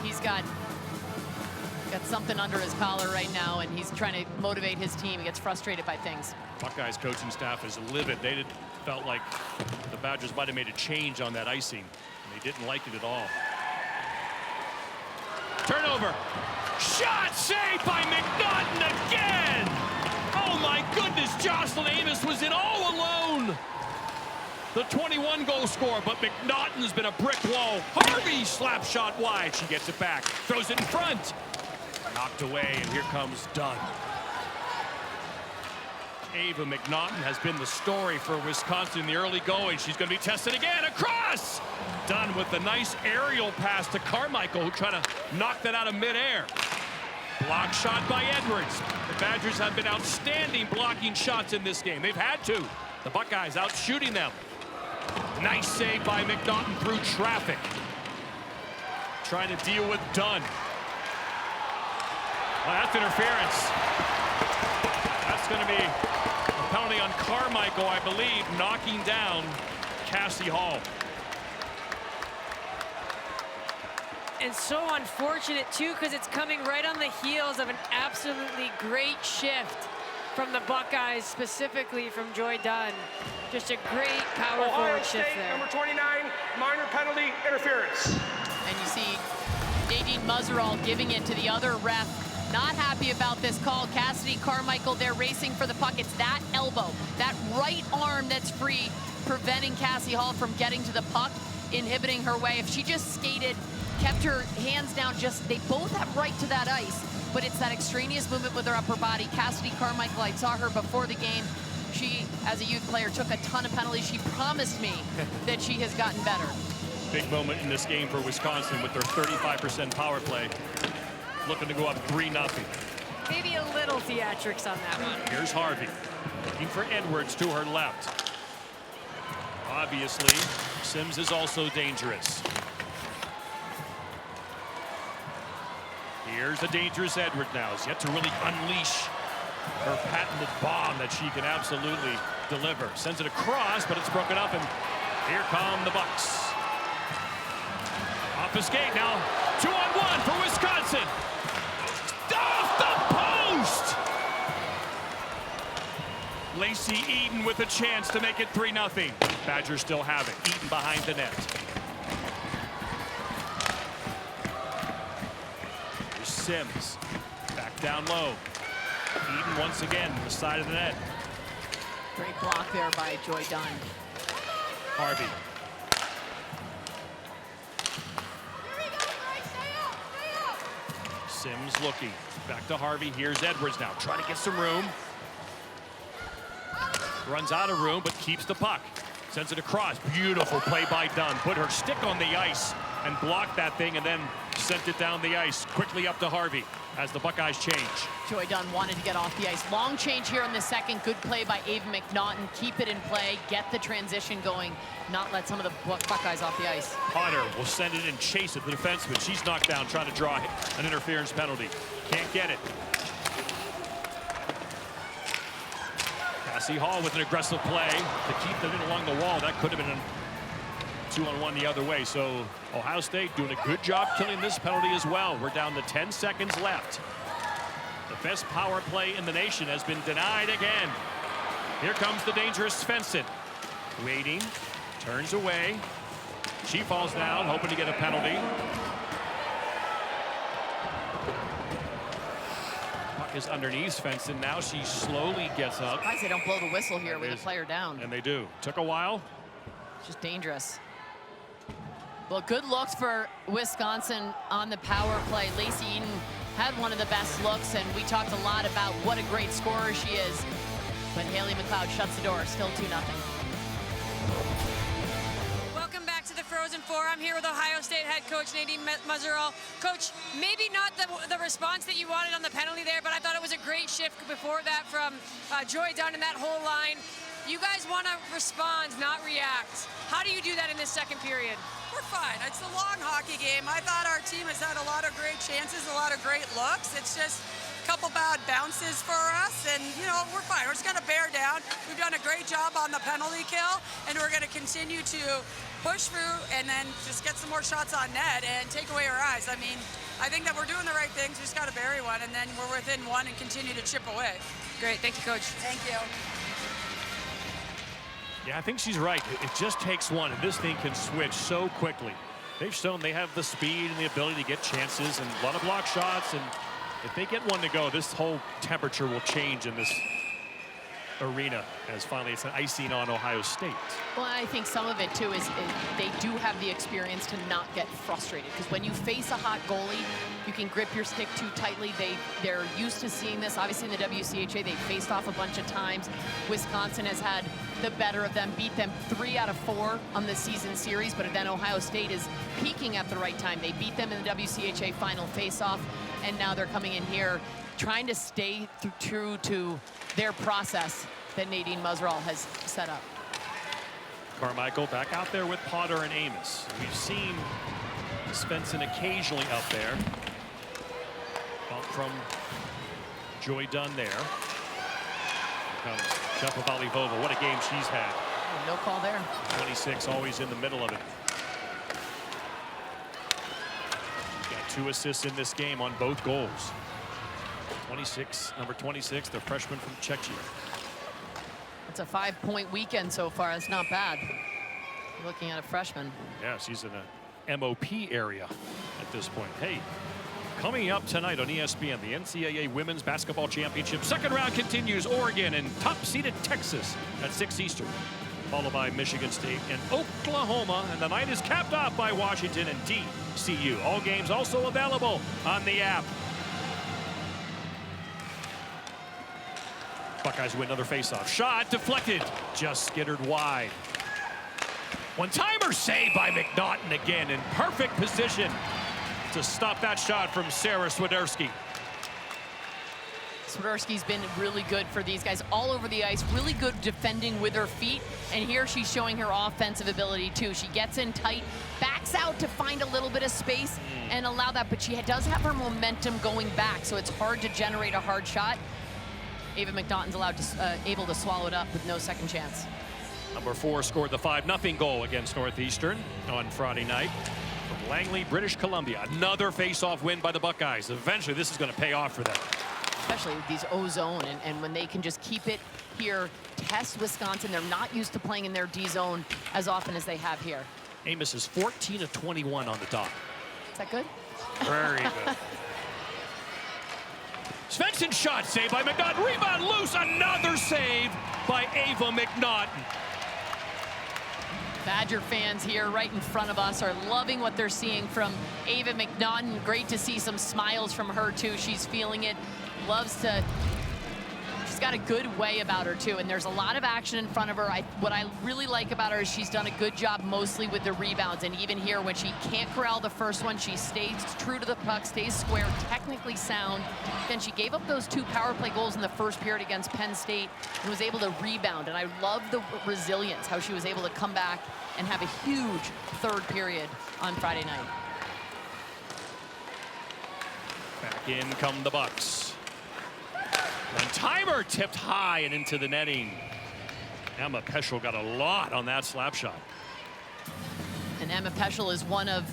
he's got something under his collar right now, and he's trying to motivate his team. He gets frustrated by things. Buckeyes coaching staff is livid. They felt like the Badgers might have made a change on that icing, and they didn't like it at all. Turnover. Shot saved by McNaughton again. Oh my goodness, Jocelyn Amos was in all alone. The 21 goal scorer, but McNaughton's been a brick wall. Harvey slap shot wide. She gets it back, throws it in front. Knocked away, and here comes Dunn. Ava McNaughton has been the story for Wisconsin in the early going. She's going to be tested again. Across! Dunn with the nice aerial pass to Carmichael, who tried to knock that out of midair. Block shot by Edwards. The Badgers have been outstanding blocking shots in this game. They've had to. The Buckeyes out shooting them. Nice save by McNaughton through traffic. Trying to deal with Dunn. Well, that's interference. That's going to be a penalty on Carmichael, I believe, knocking down Cassie Hall. And so unfortunate, too, because it's coming right on the heels of an absolutely great shift from the Buckeyes, specifically from Joy Dunn. Just a great power forward shift there. Number 29, minor penalty interference. And you see Nadine Muzerall giving it to the other ref. Not happy about this call. Cassidy Carmichael there racing for the puck. It's that elbow, that right arm that's free, preventing Cassie Hall from getting to the puck, inhibiting her way. If she just skated, kept her hands down, they both have right to that ice, but it's that extraneous movement with her upper body. Cassidy Carmichael, I saw her before the game. She, as a youth player, took a ton of penalties. She promised me that she has gotten better. Big moment in this game for Wisconsin with their 35% power play. Looking to go up 3-0. Maybe a little theatrics on that one. Here's Harvey, looking for Edwards to her left. Obviously, Sims is also dangerous. Here's a dangerous Edwards now. Has yet to really unleash her patented bomb that she can absolutely deliver. Sends it across, but it's broken up, and here come the Bucks. Off the skate now. 2-on-1 for Wisconsin. Off the post! Lacey Eaton with a chance to make it 3-0. Badgers still have it. Eaton behind the net. Here's Sims. Back down low. Eaton once again, the side of the net. Great block there by Joy Dunn. Harvey. Sims looking. Back to Harvey. Here's Edwards now. Trying to get some room. Runs out of room, but keeps the puck. Sends it across. Beautiful play by Dunn. Put her stick on the ice and blocked that thing, and then sent it down the ice. Quickly up to Harvey as the Buckeyes change. Joy Dunn wanted to get off the ice. Long change here in the second. Good play by Ava McNaughton. Keep it in play. Get the transition going. Not let some of the Buckeyes off the ice. Potter will send it and chase it. The defenseman. She's knocked down trying to draw an interference penalty. Can't get it. Cassie Hall with an aggressive play to keep them in along the wall. That could have been a 2-on-1 the other way. So Ohio State doing a good job killing this penalty as well. We're down to 10 seconds left. The best power play in the nation has been denied again. Here comes the dangerous Svensson. Waiting, turns away. She falls down, hoping to get a penalty. Puck is underneath Svensson. Now she slowly gets up. Surprised they don't blow the whistle here with a player down. And they do. Took a while. Just dangerous. Well, good looks for Wisconsin on the power play. Lacey Eaton had one of the best looks, and we talked a lot about what a great scorer she is. But Haley McLeod shuts the door, still 2-0. Welcome back to the Frozen Four. I'm here with Ohio State head coach Nadine Muzerall. Coach, maybe not the response that you wanted on the penalty there, but I thought it was a great shift before that from Joy Dunn and that whole line. You guys want to respond, not react. How do you do that in this second period? We're fine. It's a long hockey game. I thought our team has had a lot of great chances, a lot of great looks. It's just a couple bad bounces for us, and, you know, we're fine. We're just going to bear down. We've done a great job on the penalty kill, and we're going to continue to push through and then just get some more shots on net and take away our eyes. I mean, I think that we're doing the right things. We just got to bury one, and then we're within one and continue to chip away. Great. Thank you, Coach. Thank you. Yeah, I think she's right. It just takes one, and this thing can switch so quickly. They've shown they have the speed and the ability to get chances and a lot of block shots, and if they get one to go, this whole temperature will change in this arena as finally it's an icing on Ohio State. Well, I think some of it, too, is they do have the experience to not get frustrated. Because when you face a hot goalie, you can grip your stick too tightly. They're used to seeing this. Obviously, in the WCHA, they faced off a bunch of times. Wisconsin has had the better of them, beat them 3 out of 4 on the season series. But then Ohio State is peaking at the right time. They beat them in the WCHA final face-off, and now they're coming in here trying to stay true to their process that Nadine Muzerall has set up. Carmichael back out there with Potter and Amos. We've seen Svensson occasionally up there. Bump from Joy Dunn there. Here comes Shapovalov. What a game she's had. Oh, no call there. 26, always in the middle of it. 2 assists in this game on both goals. Number 26, the freshman from Czechia. It's a 5-point weekend so far. That's not bad. Looking at a freshman. Yeah, she's in a MOP area at this point. Hey, coming up tonight on ESPN, the NCAA Women's Basketball Championship. Second round continues. Oregon and top-seeded Texas at 6 Eastern. Followed by Michigan State and Oklahoma. And the night is capped off by Washington and TCU. All games also available on the app. Buckeyes win another faceoff. Shot deflected. Just skittered wide. One-timer saved by McNaughton again in perfect position to stop that shot from Sarah Swiderski. Swiderski's been really good for these guys all over the ice, really good defending with her feet, and here she's showing her offensive ability too. She gets in tight, backs out to find a little bit of space and allow that, but she does have her momentum going back, so it's hard to generate a hard shot. Ava McNaughton's able to swallow it up with no second chance. Number 4 scored the 5-0 goal against Northeastern on Friday night from Langley, British Columbia. Another face-off win by the Buckeyes. Eventually, this is going to pay off for them. Especially with these O-zone, and when they can just keep it here, test Wisconsin. They're not used to playing in their D-zone as often as they have here. Amos is 14 of 21 on the dot. Is that good? Very good. Svensson shot saved by McNaughton. Rebound loose. Another save by Ava McNaughton. Badger fans here right in front of us are loving what they're seeing from Ava McNaughton. Great to see some smiles from her too. She's feeling it. She's got a good way about her too, and there's a lot of action in front of her. What I really like about her is she's done a good job mostly with the rebounds, and even here when she can't corral the first one, she stays true to the puck, stays square, technically sound. Then she gave up those 2 power play goals in the first period against Penn State and was able to rebound, and I love the resilience, how she was able to come back and have a huge third period on Friday night. Back in come the Bucks. One-timer tipped high and into the netting. Emma Peschel got a lot on that slap shot. And Emma Peschel is one of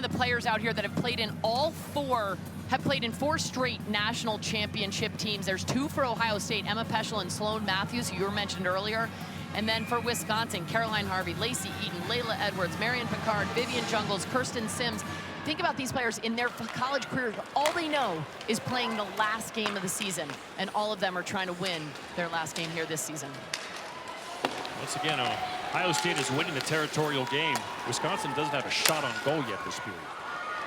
the players out here that have played in played in 4 straight national championship teams. There's 2 for Ohio State, Emma Peschel and Sloan Matthews, who you were mentioned earlier. And then for Wisconsin, Caroline Harvey, Lacey Eaton, Layla Edwards, Marion Picard, Vivian Jungles, Kirsten Sims. Think about these players in their college careers. All they know is playing the last game of the season, and all of them are trying to win their last game here this season. Once again, Ohio State is winning the territorial game. Wisconsin doesn't have a shot on goal yet this period.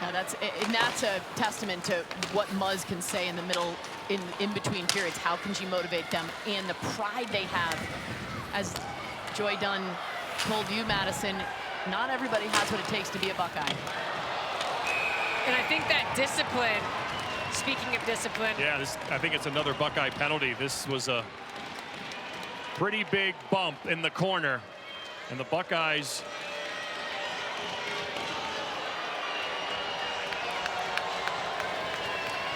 Now that's a testament to what Muzz can say in the middle, in between periods. How can she motivate them and the pride they have? As Joy Dunn told you, Madison, not everybody has what it takes to be a Buckeye. And I think that discipline, speaking of discipline. Yeah, I think it's another Buckeye penalty. This was a pretty big bump in the corner. And the Buckeyes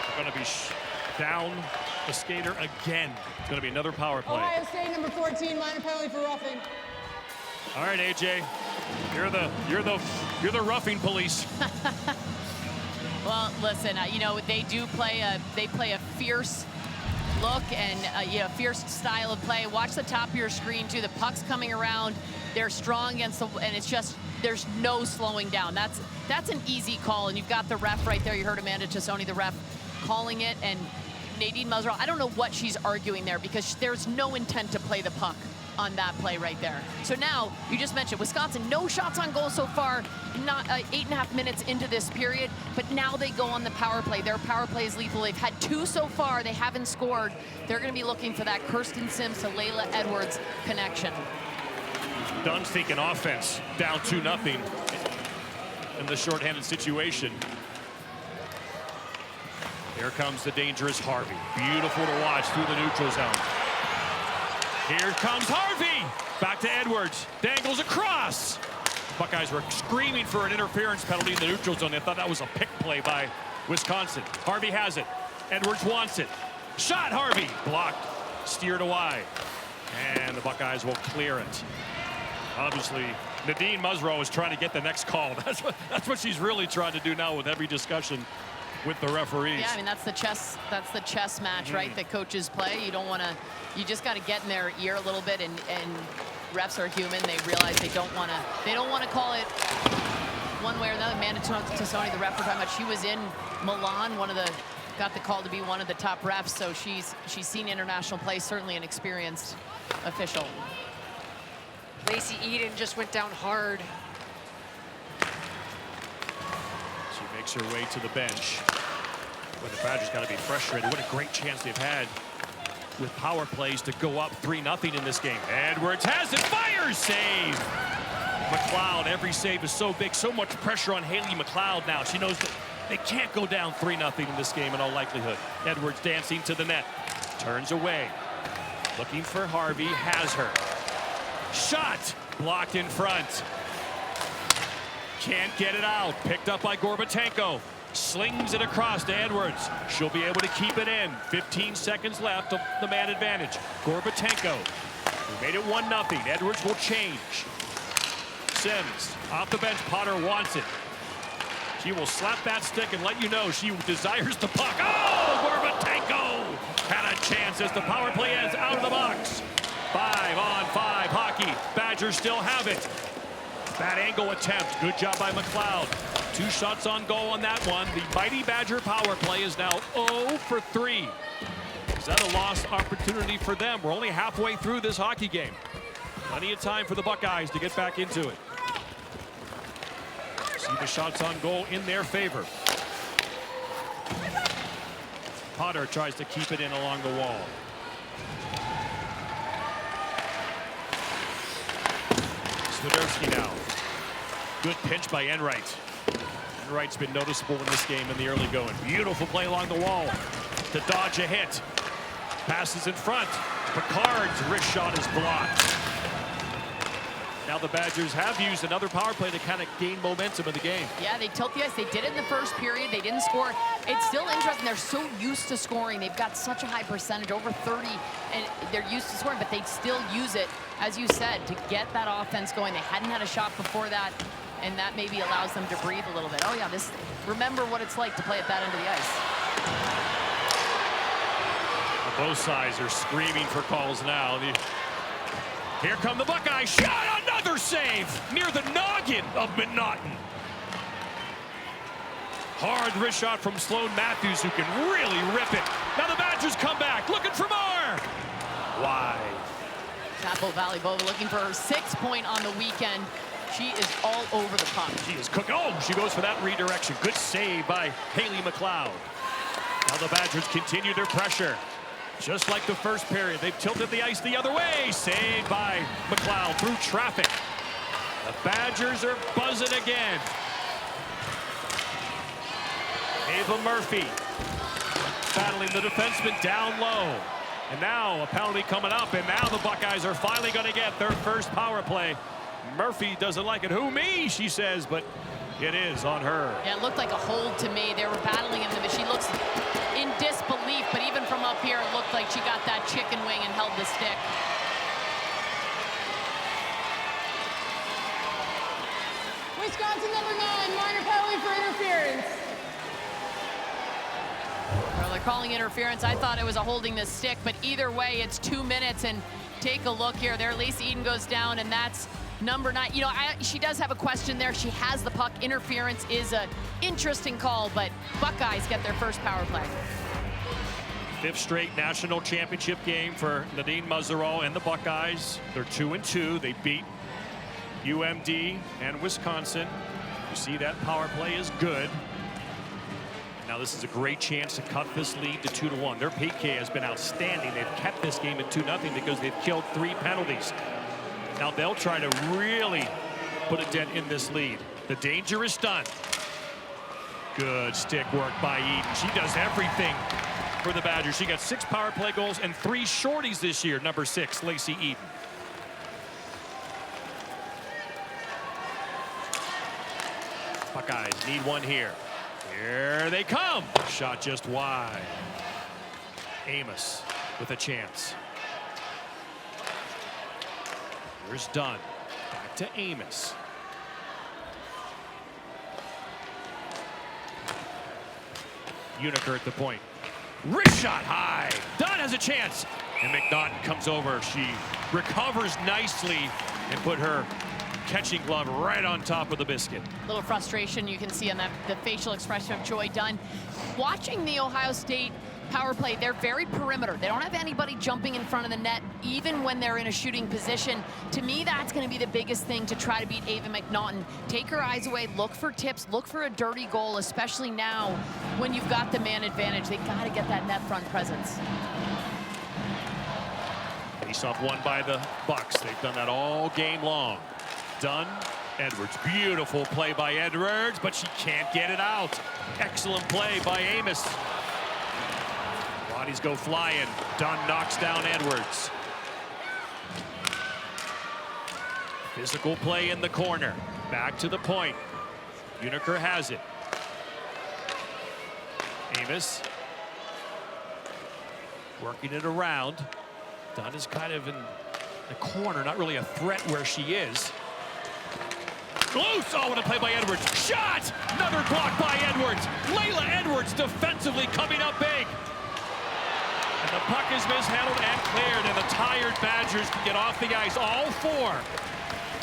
are going to be down the skater again. It's going to be another power play. Ohio State number 14, minor penalty for roughing. All right, AJ, you're the roughing police. Well, listen, you know, they play a fierce look and fierce style of play. Watch the top of your screen too. The puck's coming around. They're strong against and it's just there's no slowing down. That's an easy call, and you've got the ref right there. You heard Amanda Tassoni, the ref, calling it, and Nadine Muzzerall. I don't know what she's arguing there because there's no intent to play the puck on that play right there. So now, you just mentioned Wisconsin, no shots on goal so far, not 8.5 minutes into this period, but now they go on the power play. Their power play is lethal. They've had 2 so far. They haven't scored. They're going to be looking for that Kirsten Sims to Layla Edwards connection. Dunn's thinking offense, down 2-0 in the shorthanded situation. Here comes the dangerous Harvey. Beautiful to watch through the neutral zone. Here comes Harvey. Back to Edwards. Dangles across. Buckeyes were screaming for an interference penalty in the neutral zone. They thought that was a pick play by Wisconsin. Harvey has it. Edwards wants it. Shot, Harvey. Blocked. Steered away. And the Buckeyes will clear it. Obviously, Nadine Musro is trying to get the next call. That's what she's really trying to do now with every discussion with the referees. Yeah, I mean, that's the chess match, right, that coaches play. You don't want to, you just got to get in their ear a little bit, and refs are human. They realize they don't want to call it one way or another. Amanda Tassoni, the ref we're talking about, she was in Milan, got the call to be one of the top refs, so she's seen international play, certainly an experienced official. Lacey Eden just went down hard. She makes her way to the bench. Well, the Badgers got to be frustrated. What a great chance they've had with power plays to go up 3-0 in this game. Edwards has it, fires, save. McLeod, every save is so big, so much pressure on Haley McLeod now. She knows that they can't go down 3-0 in this game in all likelihood. Edwards dancing to the net, turns away, looking for Harvey, has her. Shot blocked in front. Can't get it out. Picked up by Gorbatenko. Slings it across to Edwards. She'll be able to keep it in. 15 seconds left of the man advantage. Gorbatenko. We made it 1-0. Edwards will change. Sims off the bench. Potter wants it. She will slap that stick and let you know she desires the puck. Oh, Gorbatenko had a chance as the power play is out of the box. 5-on-5 hockey. Badgers still have it. Bad angle attempt. Good job by McLeod. 2 shots on goal on that one. The mighty Badger power play is now 0 for 3. Is that a lost opportunity for them? We're only halfway through this hockey game. Plenty of time for the Buckeyes to get back into it. See the shots on goal in their favor. Potter tries to keep it in along the wall. Swiderski now. Good pinch by Enright. Enright's been noticeable in this game in the early going. Beautiful play along the wall to dodge a hit. Passes in front. Picard's wrist shot is blocked. Now the Badgers have used another power play to kind of gain momentum in the game. Yeah, they tilt the ice. They did it in the first period. They didn't score. It's still interesting. They're so used to scoring. They've got such a high percentage, over 30, and they're used to scoring, but they still use it, as you said, to get that offense going. They hadn't had a shot before that, and that maybe allows them to breathe a little bit. Oh, yeah, remember what it's like to play at that end of the ice. Both sides are screaming for calls now. Here come the Buckeyes. Shot, another save near the noggin of Minotton. Hard wrist shot from Sloan Matthews, who can really rip it. Now the Badgers come back, looking for more. Wide. Chapel Valley Bova looking for her 6th point on the weekend. She is all over the puck. She is cooking. Oh, she goes for that redirection. Good save by Haley McLeod. Now the Badgers continue their pressure. Just like the first period, they've tilted the ice the other way. Saved by McLeod through traffic. The Badgers are buzzing again. Ava Murphy battling the defenseman down low. And now a penalty coming up, and now the Buckeyes are finally going to get their first power play. Murphy doesn't like it. Who, me, she says, but it is on her. Yeah, it looked like a hold to me. They were battling him, but she looks in disbelief, but even from up here, it looked like she got that chicken wing and held the stick. Wisconsin number 9, minor penalty for interference. Well, they're calling interference. I thought it was a holding the stick, but either way, it's 2 minutes, and take a look here. There, Lacey Eden goes down, and that's number 9. You know, she does have a question there. She has the puck. Interference is an interesting call, but Buckeyes get their first power play. 5th straight national championship game for Nadine Musro and the Buckeyes. They're 2-2. They beat UMD and Wisconsin. You see that power play is good. Now this is a great chance to cut this lead to 2-1. Their PK has been outstanding. They've kept this game at 2-0 because they've killed 3 penalties. Now they'll try to really put a dent in this lead. The danger is done. Good stick work by Eden. She does everything for the Badgers. She got 6 power play goals and 3 shorties this year. Number 6, Lacey Eden. Buckeyes need one here. Here they come. Shot just wide. Amos with a chance. Here's Dunn. Back to Amos. Uniker at the point. Wrist shot high. Dunn has a chance. And McNaughton comes over. She recovers nicely and put her catching glove right on top of the biscuit. A little frustration you can see on the facial expression of Joy Dunn. Watching the Ohio State power play, they're very perimeter. They don't have anybody jumping in front of the net, even when they're in a shooting position. To me, that's going to be the biggest thing to try to beat Ava McNaughton. Take her eyes away, look for tips, look for a dirty goal, especially now when you've got the man advantage. They got to get that net front presence. Face-off won by the Bucks. They've done that all game long. Dunn, Edwards. Beautiful play by Edwards, but she can't get it out. Excellent play by Amos. Bodies go flying. Dunn knocks down Edwards. Physical play in the corner. Back to the point. Uniker has it. Amos working it around. Dunn is kind of in the corner, not really a threat where she is. Loose! Oh, what a play by Edwards. Shot! Another block by Edwards. Layla Edwards defensively coming up big. And the puck is mishandled and cleared, and the tired Badgers can get off the ice, all four.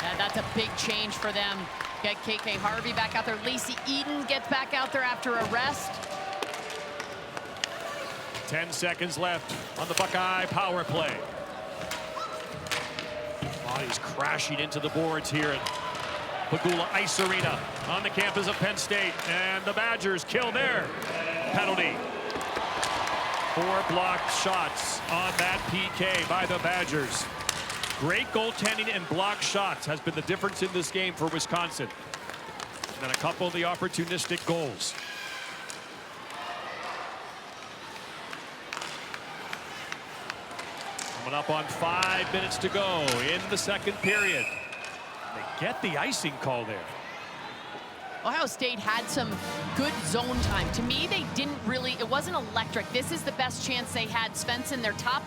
And that's a big change for them. Get KK Harvey back out there. Lacey Eden gets back out there after a rest. 10 seconds left on the Buckeye power play. Bodies crashing into the boards here at Pagula Ice Arena on the campus of Penn State. And the Badgers kill their penalty. 4 blocked shots on that PK by the Badgers. Great goaltending and blocked shots has been the difference in this game for Wisconsin. And then a couple of the opportunistic goals. Coming up on 5 minutes to go in the second period. They get the icing call there. Ohio State had some good zone time. To me, they didn't really, it wasn't electric. This is the best chance they had. Svensson, their top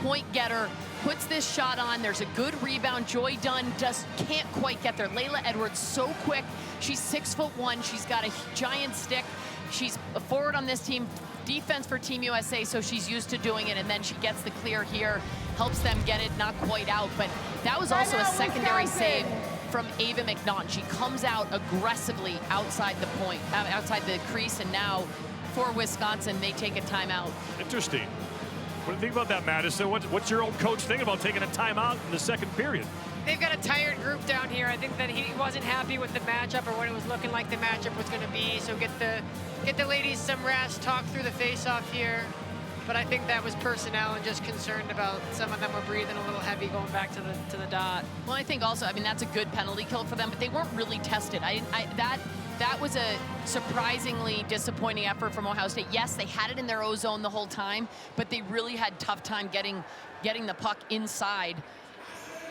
point getter, puts this shot on. There's a good rebound. Joy Dunn just can't quite get there. Layla Edwards, so quick. She's 6'1". She's got a giant stick. She's a forward on this team, defense for Team USA, so she's used to doing it, and then she gets the clear here, helps them get it, not quite out, but that was also a secondary save from Ava McNaughton. She comes out aggressively outside the point, outside the crease, and now for Wisconsin, they take a timeout. Interesting. What do you think about that, Madison? What's your old coach think about taking a timeout in the second period? They've got a tired group down here. I think that he wasn't happy with the matchup or what it was looking like the matchup was going to be. So get the ladies some rest, talk through the face-off here. But I think that was personnel and just concerned about some of them were breathing a little heavy going back to the dot. Well, I think also, I mean, that's a good penalty kill for them, but they weren't really tested. That was a surprisingly disappointing effort from Ohio State. Yes, they had it in their O zone the whole time, but they really had tough time getting the puck inside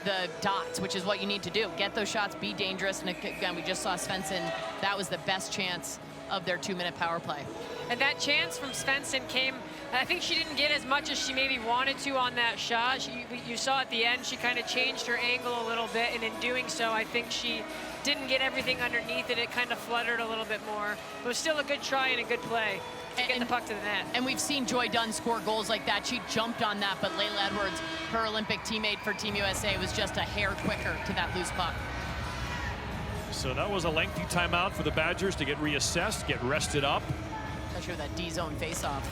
the dots, which is what you need to do. Get those shots, be dangerous, and again, we just saw Svensson. That was the best chance of their 2-minute power play. And that chance from Svensson came, I think she didn't get as much as she maybe wanted to on that shot. You saw at the end, she kind of changed her angle a little bit, and in doing so, I think she didn't get everything underneath it. It kind of fluttered a little bit more. It was still a good try and a good play to get the puck to the net. And we've seen Joy Dunn score goals like that. She jumped on that, but Layla Edwards, her Olympic teammate for Team USA, was just a hair quicker to that loose puck. So that was a lengthy timeout for the Badgers to get reassessed, get rested up. Especially with that D-zone face-off.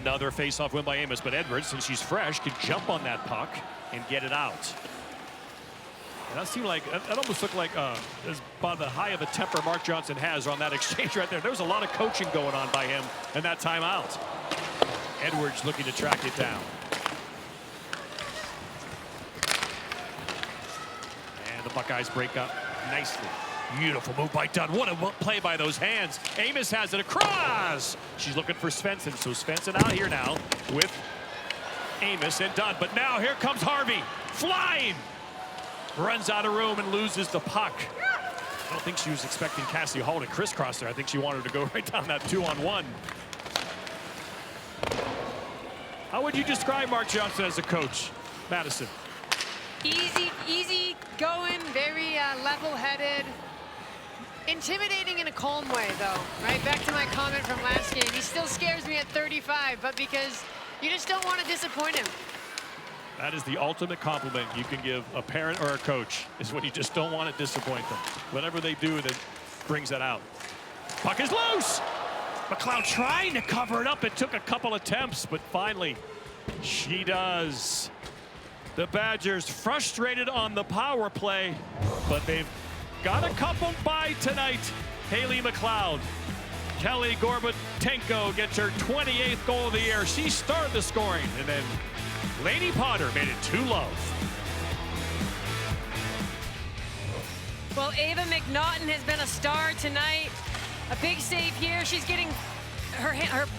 Another face-off win by Amos, but Edwards, since she's fresh, can jump on that puck and get it out. And that seemed like, that almost looked like about the high of a temper Mark Johnson has on that exchange right there. There was a lot of coaching going on by him in that timeout. Edwards looking to track it down. And the Buckeyes break up nicely. Beautiful move by Dunn. What a play by those hands. Amos has it across. She's looking for Svensson. So Svensson out here now with Amos and Dunn. But now here comes Harvey flying. Runs out of room and loses the puck. I don't think she was expecting Cassie Hall to crisscross there. I think she wanted to go right down that 2-on-1. How would you describe Mark Johnson as a coach, Madison? Easy going, very level-headed. Intimidating in a calm way, though, right? Back to my comment from last game. He still scares me at 35, but because you just don't want to disappoint him. That is the ultimate compliment you can give a parent or a coach, is when you just don't want to disappoint them. Whatever they do that brings that out. Puck is loose. McLeod trying to cover it up. It took a couple attempts, but finally she does. The Badgers frustrated on the power play, but they've got a couple by tonight. Haley McLeod. Kelly Gorbatenko gets her 28th goal of the year. She started the scoring, and then Lainey Potter made it 2-0. Well, Ava McNaughton has been a star tonight. A big save here. She's getting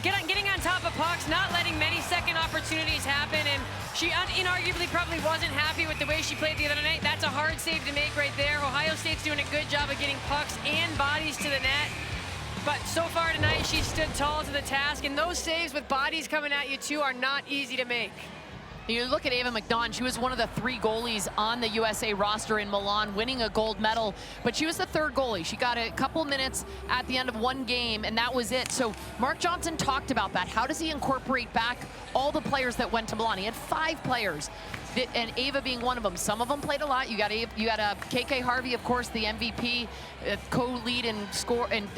getting on top of pucks, not letting many second opportunities happen, and she inarguably probably wasn't happy with the way she played the other night. That's a hard save to make right there. Ohio State's doing a good job of getting pucks and bodies to the net. But so far tonight, she stood tall to the task, and those saves with bodies coming at you too are not easy to make. You look at Ava McNaughton, she was one of the 3 goalies on the USA roster in Milan, winning a gold medal, but she was the 3rd goalie. She got a couple minutes at the end of 1 game, and that was it. So Mark Johnson talked about that. How does he incorporate back all the players that went to Milan? He had 5 players, and Ava being one of them. Some of them played a lot. You got KK Harvey, of course, the MVP, co-lead in score and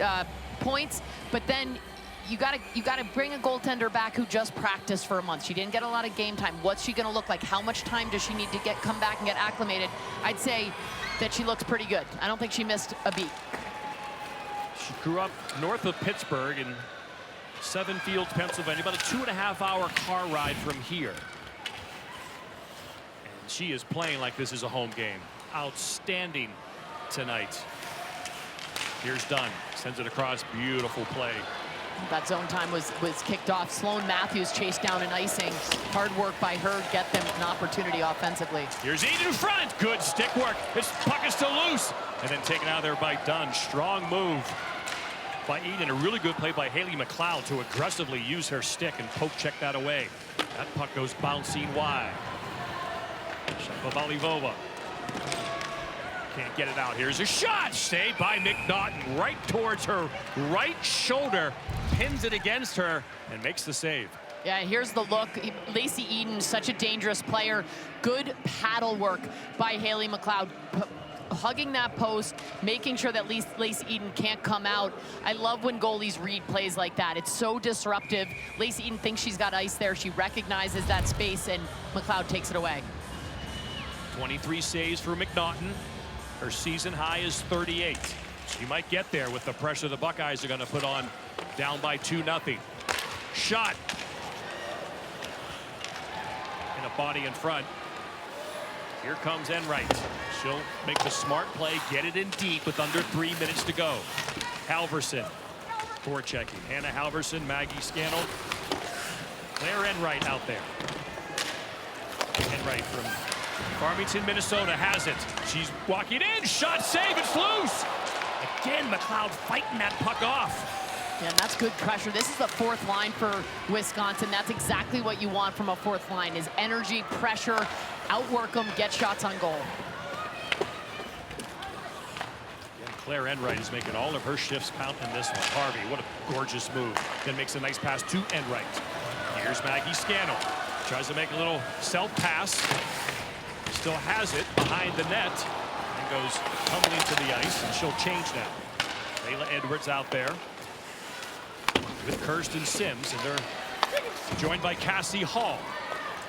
points, but then you gotta bring a goaltender back who just practiced for a month. She didn't get a lot of game time. What's she gonna look like? How much time does she need to come back and get acclimated? I'd say that she looks pretty good. I don't think she missed a beat. She grew up north of Pittsburgh in Seven Fields, Pennsylvania, about a 2.5-hour car ride from here. And she is playing like this is a home game. Outstanding tonight. Here's Dunn, sends it across, beautiful play. That zone time was kicked off. Sloan Matthews chased down an icing. Hard work by her, get them an opportunity offensively. Here's Eden in front. Good stick work. This puck is still loose. And then taken out there by Dunn. Strong move by Eden. A really good play by Haley McLeod to aggressively use her stick and poke check that away. That puck goes bouncing wide. Shapovalivova. Can't get it out. Here's a shot. Saved by McNaughton right towards her right shoulder. Pins it against her and makes the save. Yeah, here's the look. Lacey Eden, such a dangerous player. Good paddle work by Haley McLeod. Hugging that post, making sure that Lacey Eden can't come out. I love when goalies read plays like that. It's so disruptive. Lacey Eden thinks she's got ice there. She recognizes that space, and McLeod takes it away. 23 saves for McNaughton. Her season high is 38. She might get there with the pressure the Buckeyes are going to put on, down by 2-0. Shot. And a body in front. Here comes Enright. She'll make the smart play, get it in deep with under 3 minutes to go. Halverson forechecking. Hannah Halverson, Maggie Scannell. Claire Enright out there. Enright from Farmington, Minnesota has it. She's walking in. Shot, save. It's loose. Again, McLeod fighting that puck off. Yeah, and that's good pressure. This is the 4th line for Wisconsin. That's exactly what you want from a 4th line, is energy, pressure, outwork them, get shots on goal. And Claire Enright is making all of her shifts count in this one. Harvey, what a gorgeous move. Then makes a nice pass to Enright. Here's Maggie Scannell. Tries to make a little self-pass. Still has it behind the net and goes tumbling to the ice, and she'll change now. Layla Edwards out there with Kirsten Sims, and they're joined by Cassie Hall.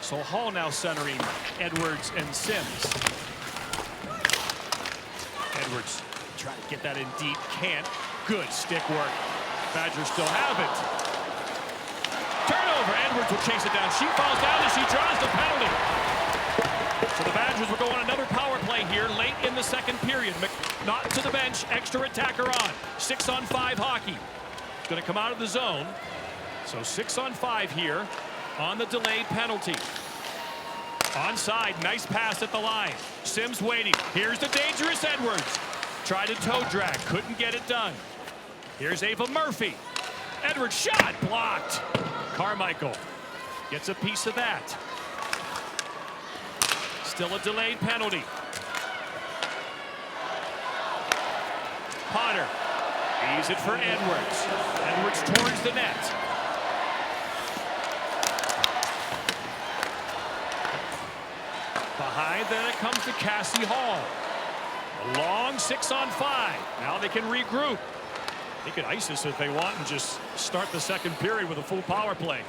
So Hall now centering Edwards and Sims. Edwards trying to get that in deep, can't. Good stick work. Badgers still have it. Turnover. Edwards will chase it down. She falls down and she draws the penalty. So the Badgers will go on another power play here late in the 2nd period. McNaughton to the bench, extra attacker on. 6-on-5 hockey. Going to come out of the zone. So 6-on-5 here on the delayed penalty. Onside, nice pass at the line. Sims waiting. Here's the dangerous Edwards. Tried a toe drag, couldn't get it done. Here's Ava Murphy. Edwards shot, blocked. Carmichael gets a piece of that. Still a delayed penalty. Potter. Leaves it for Edwards. Edwards towards the net. Behind, then it comes to Cassie Hall. A long 6-on-5. Now they can regroup. They could ice this if they want and just start the second period with a full power play.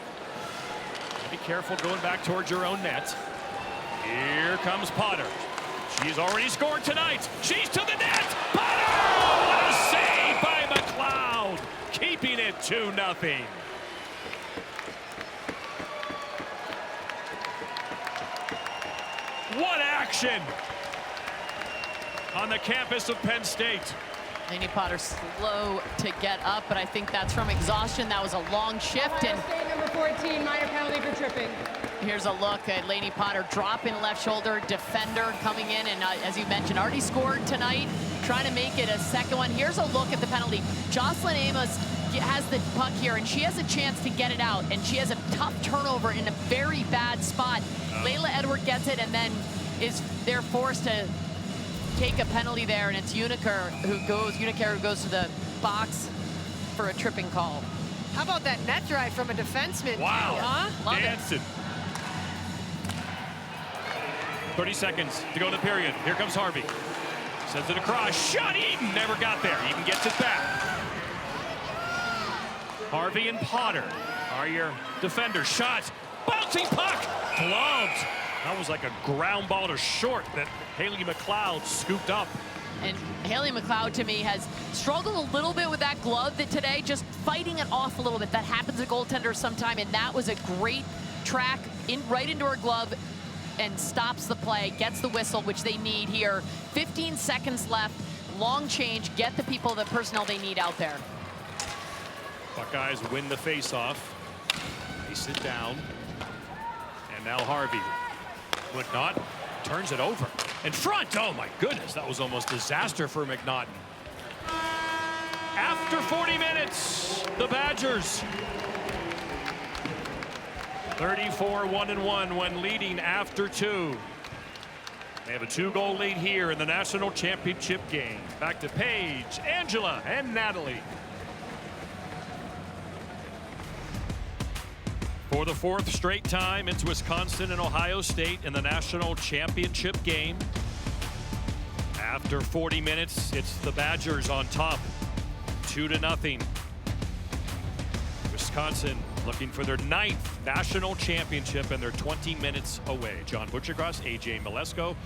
Be careful going back towards your own net. Here comes Potter. She's already scored tonight. She's to the net. Potter! What a save by McLeod. Keeping it 2-0. What action on the campus of Penn State. Lainey Potter slow to get up, but I think that's from exhaustion. That was a long shift. And State number 14, minor penalty for tripping. here's a look at Lainey Potter dropping left shoulder, defender coming in, and as you mentioned, already scored tonight, trying to make it a second one. Here's a look at the penalty. Jocelyn Amos has the puck here, and she has a chance to get it out, and she has a tough turnover in a very bad spot. Layla Edward gets it, and then they're forced to take a penalty there, and it's Uniker who goes to the box for a tripping call. How about that net drive from a defenseman? Wow. Huh? Love Dancing. 30 seconds to go in the period. Here comes Harvey. Sends it across. Shot. Eden never got there. Eden gets it back. Harvey and Potter are your defenders. Shot. Bouncing puck. Gloved. That was like a ground ball to short that Haley McLeod scooped up. And Haley McLeod, to me, has struggled a little bit with that glove today, just fighting it off a little bit. That happens to goaltenders sometime, and that was a great track right into her glove and stops the play, gets the whistle, which they need here. 15 seconds left, long change, get the people, the personnel they need out there. Buckeyes win the face-off. They sit down. And now Harvey. McNaughton turns it over. In front. Oh, my goodness. That was almost disaster for McNaughton. After 40 minutes, the Badgers 34-1-1 when leading after 2. They have a 2-goal lead here in the national championship game. Back to Paige, Angela, and Natalie. For the 4th straight time, it's Wisconsin and Ohio State in the national championship game. After 40 minutes, it's the Badgers on top, 2-0. Wisconsin looking for their 9th national championship, and they're 20 minutes away. John Butchercross, AJ Malesko.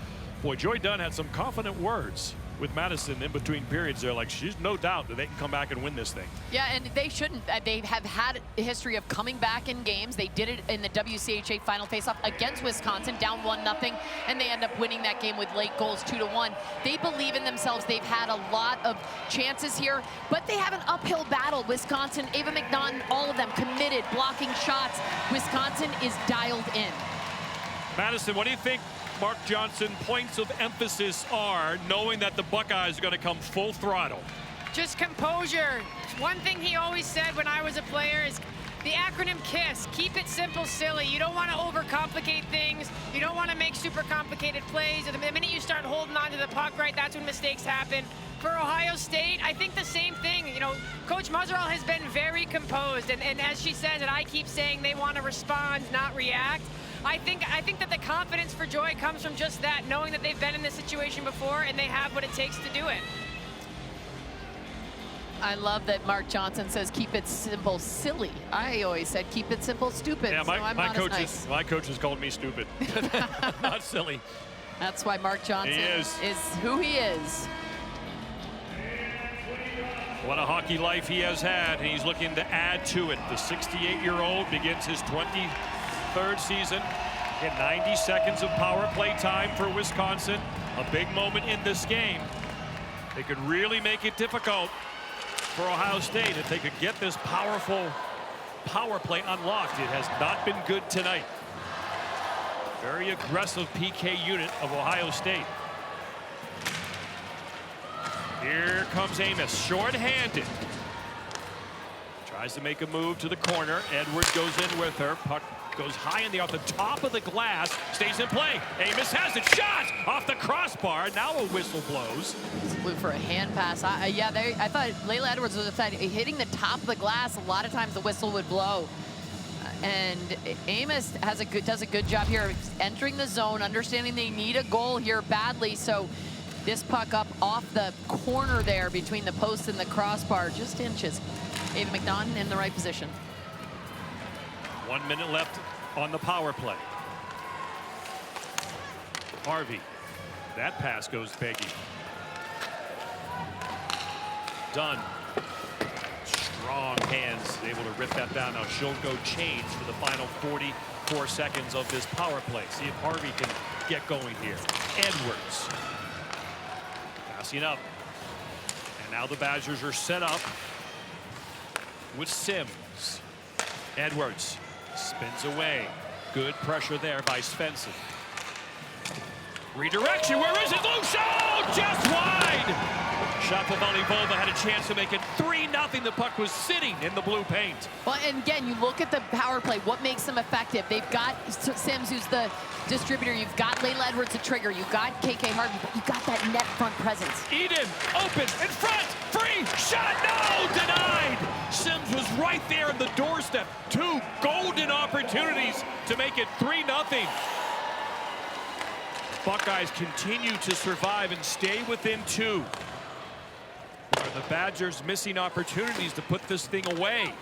Boy, Joy Dunn had some confident words with Madison in between periods. They're like, she's no doubt that they can come back and win this thing. Yeah, and they shouldn't. They have had a history of coming back in games. They did it in the WCHA final faceoff against Wisconsin, down 1-0, and they end up winning that game with late goals, 2-1. They believe in themselves. They've had a lot of chances here, but they have an uphill battle. Wisconsin, Ava McNaughton, all of them committed, blocking shots. Wisconsin is dialed in. Madison, what do you think Mark Johnson points of emphasis are, knowing that the Buckeyes are going to come full throttle? Just composure. One thing he always said when I was a player is the acronym KISS. Keep it simple, silly. You don't want to overcomplicate things. You don't want to make super complicated plays. The minute you start holding on to the puck, right, that's when mistakes happen. For Ohio State, I think the same thing. You know, Coach Muzzerall has been very composed, and as she says, and I keep saying, they want to respond, not react. I think that the confidence for Joy comes from just that, knowing that they've been in this situation before and they have what it takes to do it. I love that Mark Johnson says keep it simple, silly. I always said keep it simple, stupid. Yeah, so I'm not as nice. My coach has called me stupid. Not silly. That's why Mark Johnson is who he is. What a hockey life he has had, and he's looking to add to it. The 68-year-old begins his 23rd season in 90 seconds of power play time for Wisconsin. A big moment in this game. They could really make it difficult for Ohio State if they could get this powerful power play unlocked. It has not been good tonight. Very aggressive PK unit of Ohio State. Here comes Amos, short-handed. Tries to make a move to the corner. Edwards goes in with her. Puck goes high in the off the top of the glass. Stays in play. Amos has it. Shot off the crossbar. Now a whistle blows. Flew for a hand pass. Yeah, I thought Layla Edwards was hitting the top of the glass. A lot of times the whistle would blow. And Amos does a good job here entering the zone, understanding they need a goal here badly. So this puck up off the corner there between the post and the crossbar, just inches. Ava McNaughton in the right position. 1 minute left on the power play. Harvey. That pass goes begging. Dunn. Strong hands, able to rip that down. Now she'll go change for the final 44 seconds of this power play. See if Harvey can get going here. Edwards. Passing up. And now the Badgers are set up with Sims. Edwards spins away. Good pressure there by Svensson. Redirection, where is it? Loose shot, just wide. Shapovalli-Bova had a chance to make it 3-0. The puck was sitting in the blue paint. Well, and again, you look at the power play, what makes them effective? They've got Sims, who's the distributor. You've got Layla Edwards, the trigger. You've got KK Harvey, but you've got that net front presence. Eden, open, in front, free, shot, no, denied. Sims was right there on the doorstep. 2 golden opportunities to make it 3-0. Buckeyes continue to survive and stay within 2. Are the Badgers missing opportunities to put this thing away?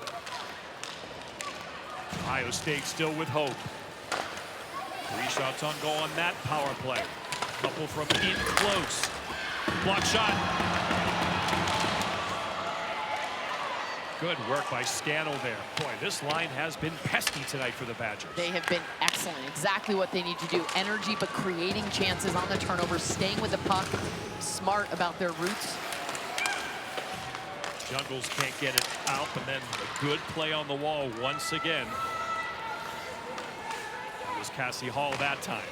Ohio State still with hope. 3 shots on goal on that power play. Couple from in close. Block shot. Good work by Scannell there. Boy, this line has been pesky tonight for the Badgers. They have been excellent. Exactly what they need to do. Energy, but creating chances on the turnovers, staying with the puck, smart about their routes. Jungles can't get it out, and then a good play on the wall once again. That was Cassie Hall that time.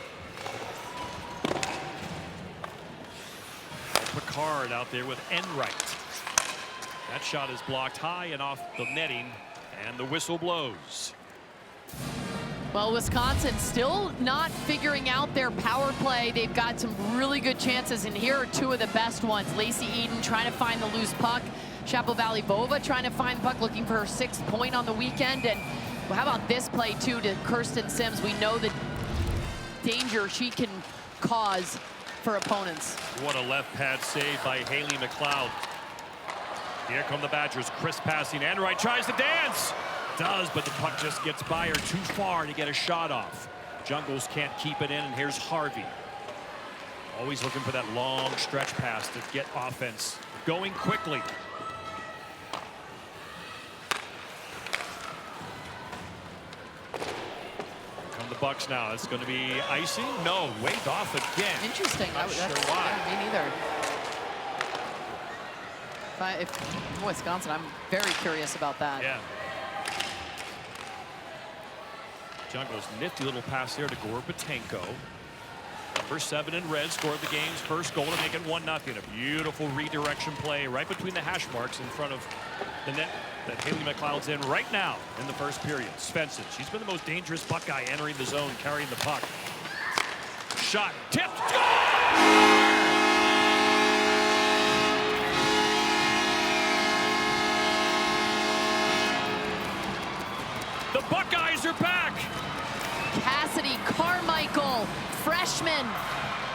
Picard out there with Enright. That shot is blocked high and off the netting, and the whistle blows. Well, Wisconsin still not figuring out their power play. They've got some really good chances, and here are 2 of the best ones. Lacey Eden trying to find the loose puck. Shapovalli-Bova trying to find the puck, looking for her 6th point on the weekend. And well, how about this play, too, to Kirsten Sims? We know the danger she can cause for opponents. What a left pad save by Haley McLeod. Here come the Badgers. Chris passing. Enright tries to dance. Does, but the puck just gets by her too far to get a shot off. Jungles can't keep it in, and here's Harvey. Always looking for that long stretch pass to get offense going quickly. Come the Bucks now. It's going to be icing. No, waved off again. Interesting. Not sure why. Yeah, me neither. If I'm Wisconsin, I'm very curious about that. Yeah. Jungles nifty little pass there to Gorbatenko. Number 7 in red scored the game's first goal to make it 1-0. A beautiful redirection play right between the hash marks in front of the net that Haley McLeod's in right now in the first period. Svensson, she's been the most dangerous Buckeye entering the zone, carrying the puck. Shot, tipped, goal! The Buckeyes are back. Cassidy Carmichael, freshman.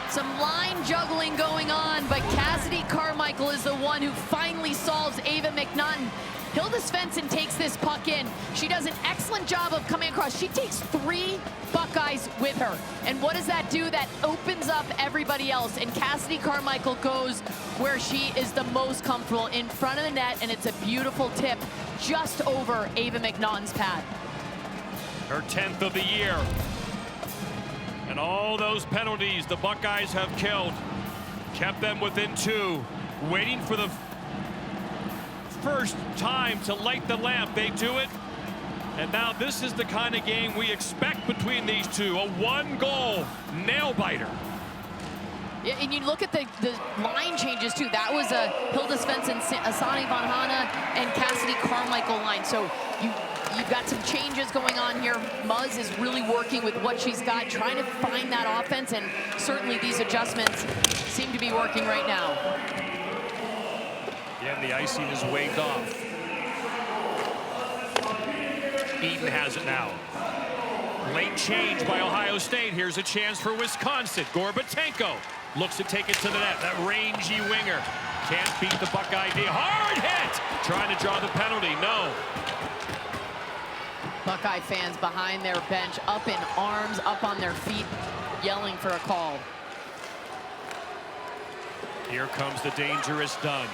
Some line juggling going on, but Cassidy Carmichael is the one who finally solves Ava McNaughton. Hilda Svensson takes this puck in. She does an excellent job of coming across. She takes 3 Buckeyes with her. And what does that do? That opens up everybody else. And Cassidy Carmichael goes where she is the most comfortable, in front of the net, and it's a beautiful tip just over Ava McNaughton's pad. Her 10th of the year. And all those penalties the Buckeyes have killed kept them within 2, waiting for the first time to light the lamp. They do it, and now this is the kind of game we expect between these 2. A 1-goal nail-biter. Yeah, and you look at the line changes too. That was Hilda Svensson, Asani Van Hana, and Cassidy Carmichael. goal line. So you've got some changes going on here. Muzz is really working with what she's got, trying to find that offense, and certainly these adjustments seem to be working right now. Again, the icing is waved off. Eden has it now. Late change by Ohio State. Here's a chance for Wisconsin. Gorbatenko looks to take it to the net. That rangy winger can't beat the Buckeye D. Hard hit! Trying to draw the penalty. No. Buckeye fans behind their bench, up in arms, up on their feet, yelling for a call. Here comes the dangerous Dunn.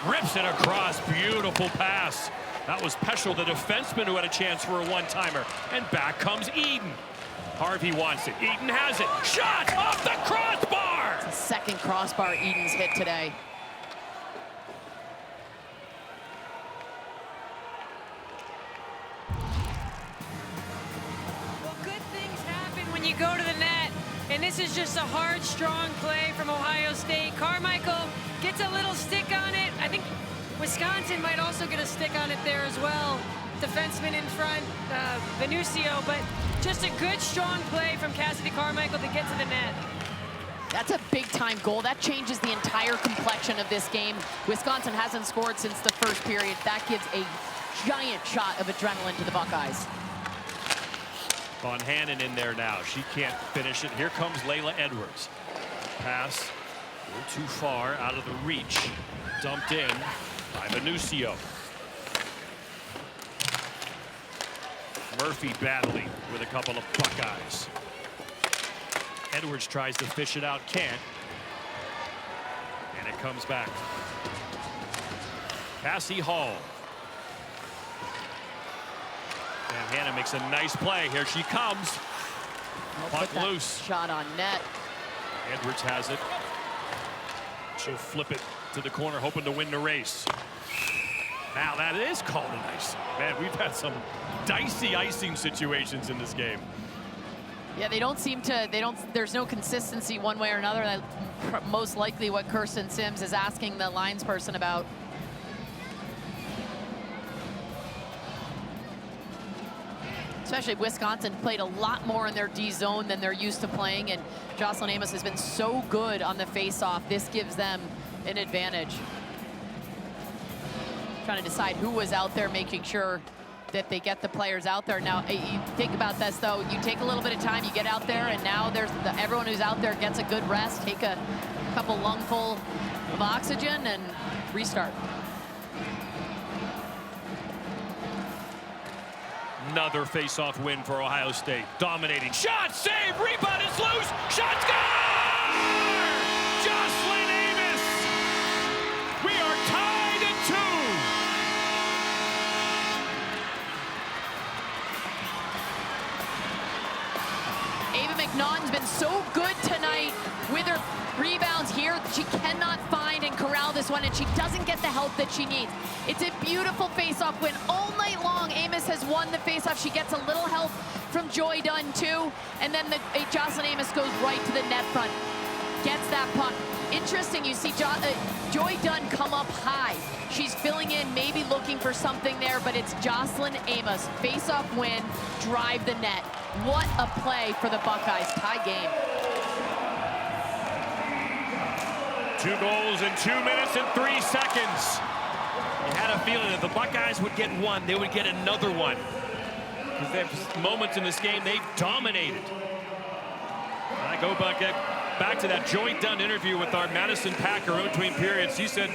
Rips it across. Beautiful pass. That was Peschel, the defenseman, who had a chance for a one-timer. And back comes Eden. Harvey wants it. Eden has it. Shot off the crossbar! It's the second crossbar Eden's hit today. Well, good things happen when you go to the net. And this is just a hard, strong play from Ohio State. Carmichael gets a little stick on it. I think Wisconsin might also get a stick on it there as well. Defenseman in front, Venucio, but just a good, strong play from Cassidy Carmichael to get to the net. That's a big-time goal. That changes the entire complexion of this game. Wisconsin hasn't scored since the first period. That gives a giant shot of adrenaline to the Buckeyes. Von Hannon in there now. She can't finish it. Here comes Layla Edwards. Pass a little too far, out of the reach. Dumped in by Venucio. Murphy battling with a couple of Buckeyes. Edwards tries to fish it out, can't. And it comes back. Cassie Hall. And Hannah makes a nice play. Here she comes. Puck loose. Shot on net. Edwards has it. She'll flip it to the corner, hoping to win the race. Now that is called an icing. Man, we've had some dicey icing situations in this game. Yeah, there's no consistency one way or another. That's most likely what Kirsten Sims is asking the linesperson about. Especially Wisconsin played a lot more in their D zone than they're used to playing, and Jocelyn Amos has been so good on the face-off. This gives them an advantage. Trying to decide who was out there, making sure that they get the players out there. Now, you think about this, though. You take a little bit of time, you get out there, and now everyone who's out there gets a good rest, take a couple lungful of oxygen, and restart. Another face-off win for Ohio State. Dominating. Shot, save, rebound, it's loose. Shot, score! Jocelyn Amos. We are tied at 2. Ava McNaughton's been so good tonight with her rebounds here. She cannot find and corral this one, and she doesn't get the help that she needs. It's a beautiful face-off win. All night long, Amos has won the face-off. She gets a little help from Joy Dunn, too. And then Jocelyn Amos goes right to the net front. Gets that puck. Interesting, you see Joy Dunn come up high. She's filling in, maybe looking for something there, but it's Jocelyn Amos. Face-off win, drive the net. What a play for the Buckeyes. Tie game. 2 goals in 2 minutes and 3 seconds. You had a feeling that the Buckeyes would get one, they would get another one. Because there's moments in this game they've dominated. And I go back to that Joy Dunn interview with our Madison Packer in between periods. He said,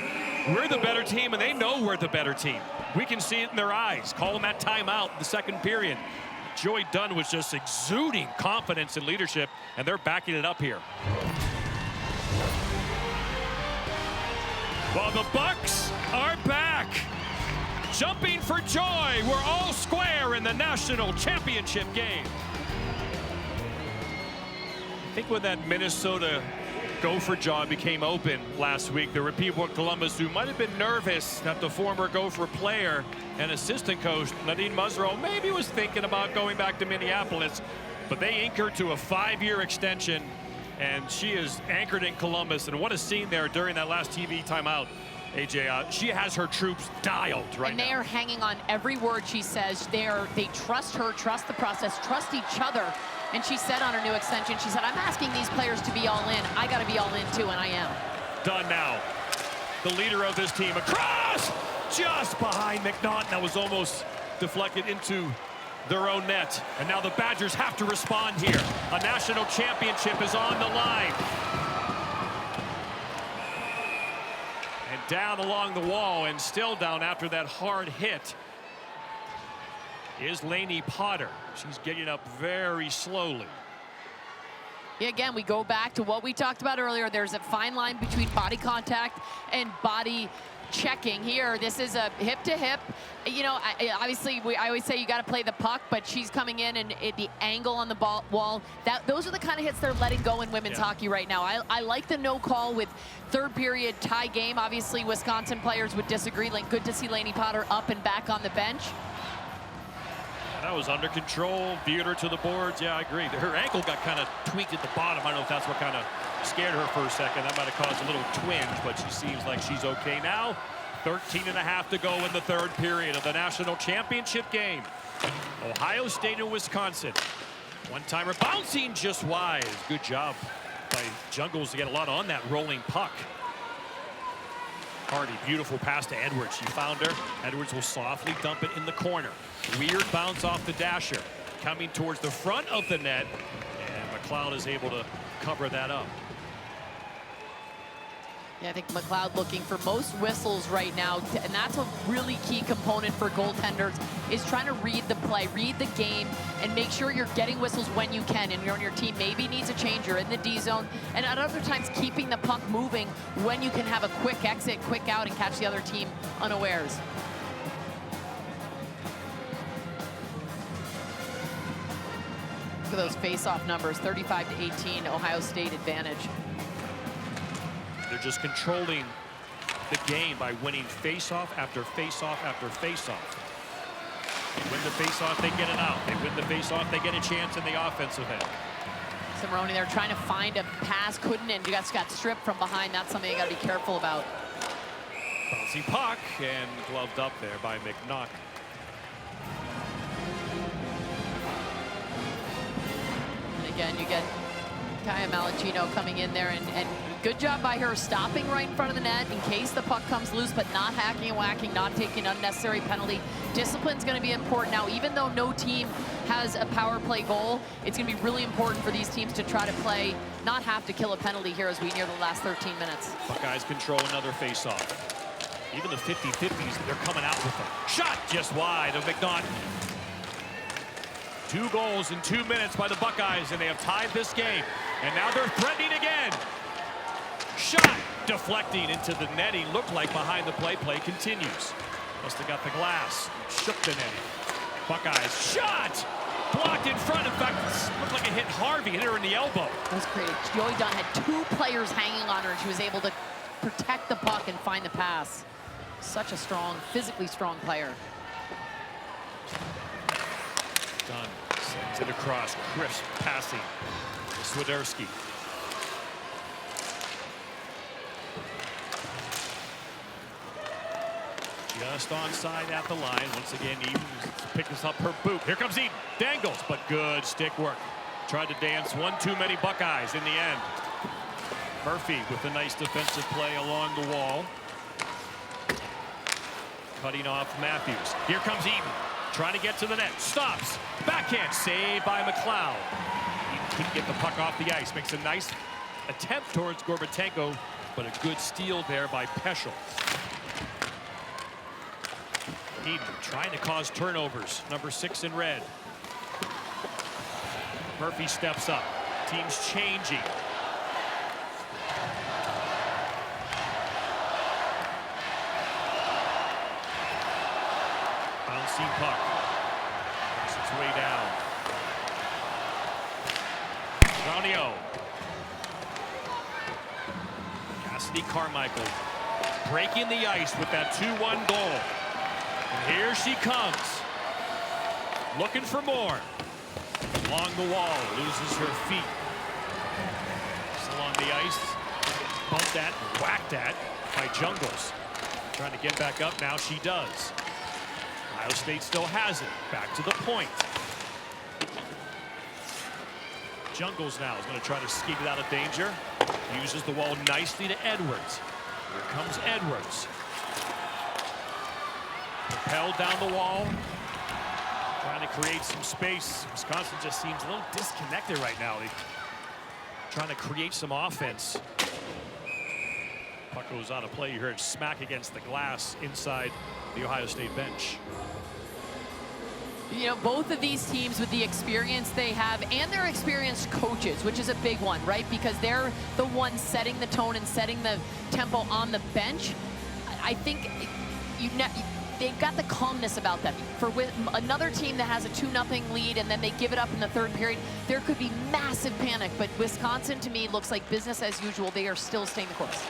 we're the better team, and they know we're the better team. We can see it in their eyes. Call them that timeout in the second period. Joy Dunn was just exuding confidence and leadership, and they're backing it up here. Well, the Bucks are back. Jumping for joy. We're all square in the national championship game. I think when that Minnesota Gopher jaw became open last week, there were people in Columbus who might have been nervous that the former Gopher player and assistant coach, Nadine Musro, maybe was thinking about going back to Minneapolis, but they inked her to a 5-year extension, and she is anchored in Columbus. And what a scene there during that last TV timeout AJ, she has her troops dialed right and they now. are hanging on every word she says. They trust her, trust the process, trust each other. And she said on her new extension, she said, I'm asking these players to be all in. I got to be all in too, and I am. Done now. The leader of this team across, just behind McNaughton. That was almost deflected into their own net. And now the Badgers have to respond here. A national championship is on the line. And down along the wall, and still down after that hard hit, is Lainey Potter. She's getting up very slowly. Yeah, again, we go back to what we talked about earlier. There's a fine line between body contact and body checking. Here, this is a hip to hip. You know, obviously, I always say you got to play the puck, but she's coming in, and the angle on the wall, those are the kind of hits they're letting go in women's hockey right now. I like the no call with third period tie game. Obviously, Wisconsin players would disagree. Like, good to see Lainey Potter up and back on the bench. That was under control, veered her to the boards. Yeah, I agree. Her ankle got kind of tweaked at the bottom. I don't know if that's what kind of scared her for a second. That might have caused a little twinge, but she seems like she's okay now. 13.5 to go in the third period of the national championship game. Ohio State and Wisconsin. One-timer bouncing just wide. Good job by Jungles to get a lot on that rolling puck. Hardy, beautiful pass to Edwards. She found her. Edwards will softly dump it in the corner. Weird bounce off the dasher. Coming towards the front of the net. And McLeod is able to cover that up. Yeah, I think McLeod looking for most whistles right now, and that's a really key component for goaltenders, is trying to read the play, read the game, and make sure you're getting whistles when you can, and your team maybe needs a change. You're in the D zone, and at other times keeping the puck moving when you can have a quick exit, quick out, and catch the other team unawares. Look at those face-off numbers, 35 to 18, Ohio State advantage. They're just controlling the game by winning face-off after face-off after face-off. They win the face-off, they get it out. They win the face-off, they get a chance in the offensive end. Cimarroni, they're trying to find a pass, couldn't, and just got stripped from behind. That's something you got to be careful about. Bouncing puck, and gloved up there by McNaughton. And again, you get Kaya Malachino coming in there, and good job by her stopping right in front of the net in case the puck comes loose, but not hacking and whacking, not taking unnecessary penalty. Discipline's going to be important now. Even though no team has a power play goal, it's going to be really important for these teams to try to play, not have to kill a penalty here as we near the last 13 minutes. Buckeyes control another face-off. Even the 50-50s, they're coming out with them. Shot just wide of McNaughton. 2 goals in 2 minutes by the Buckeyes, and they have tied this game. And now they're threatening again. Shot deflecting into the netting. Looked like behind the play. Play continues. Must have got the glass. Shook the netting. Buckeyes shot blocked in front. In fact, looked like it hit Harvey. Hit her in the elbow. That was creative. Joey Dunn had 2 players hanging on her, and she was able to protect the puck and find the pass. Such a strong, physically strong player. Dunn sends it across. Crisp passing to Swiderski. Just onside at the line. Once again, Eden picks up her boot. Here comes Eden. Dangles, but good stick work. Tried to dance one too many Buckeyes in the end. Murphy with a nice defensive play along the wall. Cutting off Matthews. Here comes Eden. Trying to get to the net. Stops. Backhand saved by McLeod. Eden couldn't get the puck off the ice. Makes a nice attempt towards Gorbatenko, but a good steal there by Peschel. Eden trying to cause turnovers. Number 6 in red. Murphy steps up. Team's changing. Bouncing puck. Makes its way down. Raunio. Cassidy Carmichael breaking the ice with that 2-1 goal. And here she comes. Looking for more. Along the wall, loses her feet. Just along the ice. Bumped at, whacked at by Jungles. Trying to get back up now. She does. Ohio State still has it. Back to the point. Jungles now is going to try to skeet it out of danger. Uses the wall nicely to Edwards. Here comes Edwards. Propelled down the wall. Trying to create some space. Wisconsin just seems a little disconnected right now. They're trying to create some offense. Puck goes on a play. You heard smack against the glass inside the Ohio State bench. You know, both of these teams with the experience they have and their experienced coaches, which is a big one, right? Because they're the ones setting the tone and setting the tempo on the bench. I think they've got the calmness about them. For another team that has a 2-0 lead and then they give it up in the third period, there could be massive panic. But Wisconsin, to me, looks like business as usual. They are still staying the course.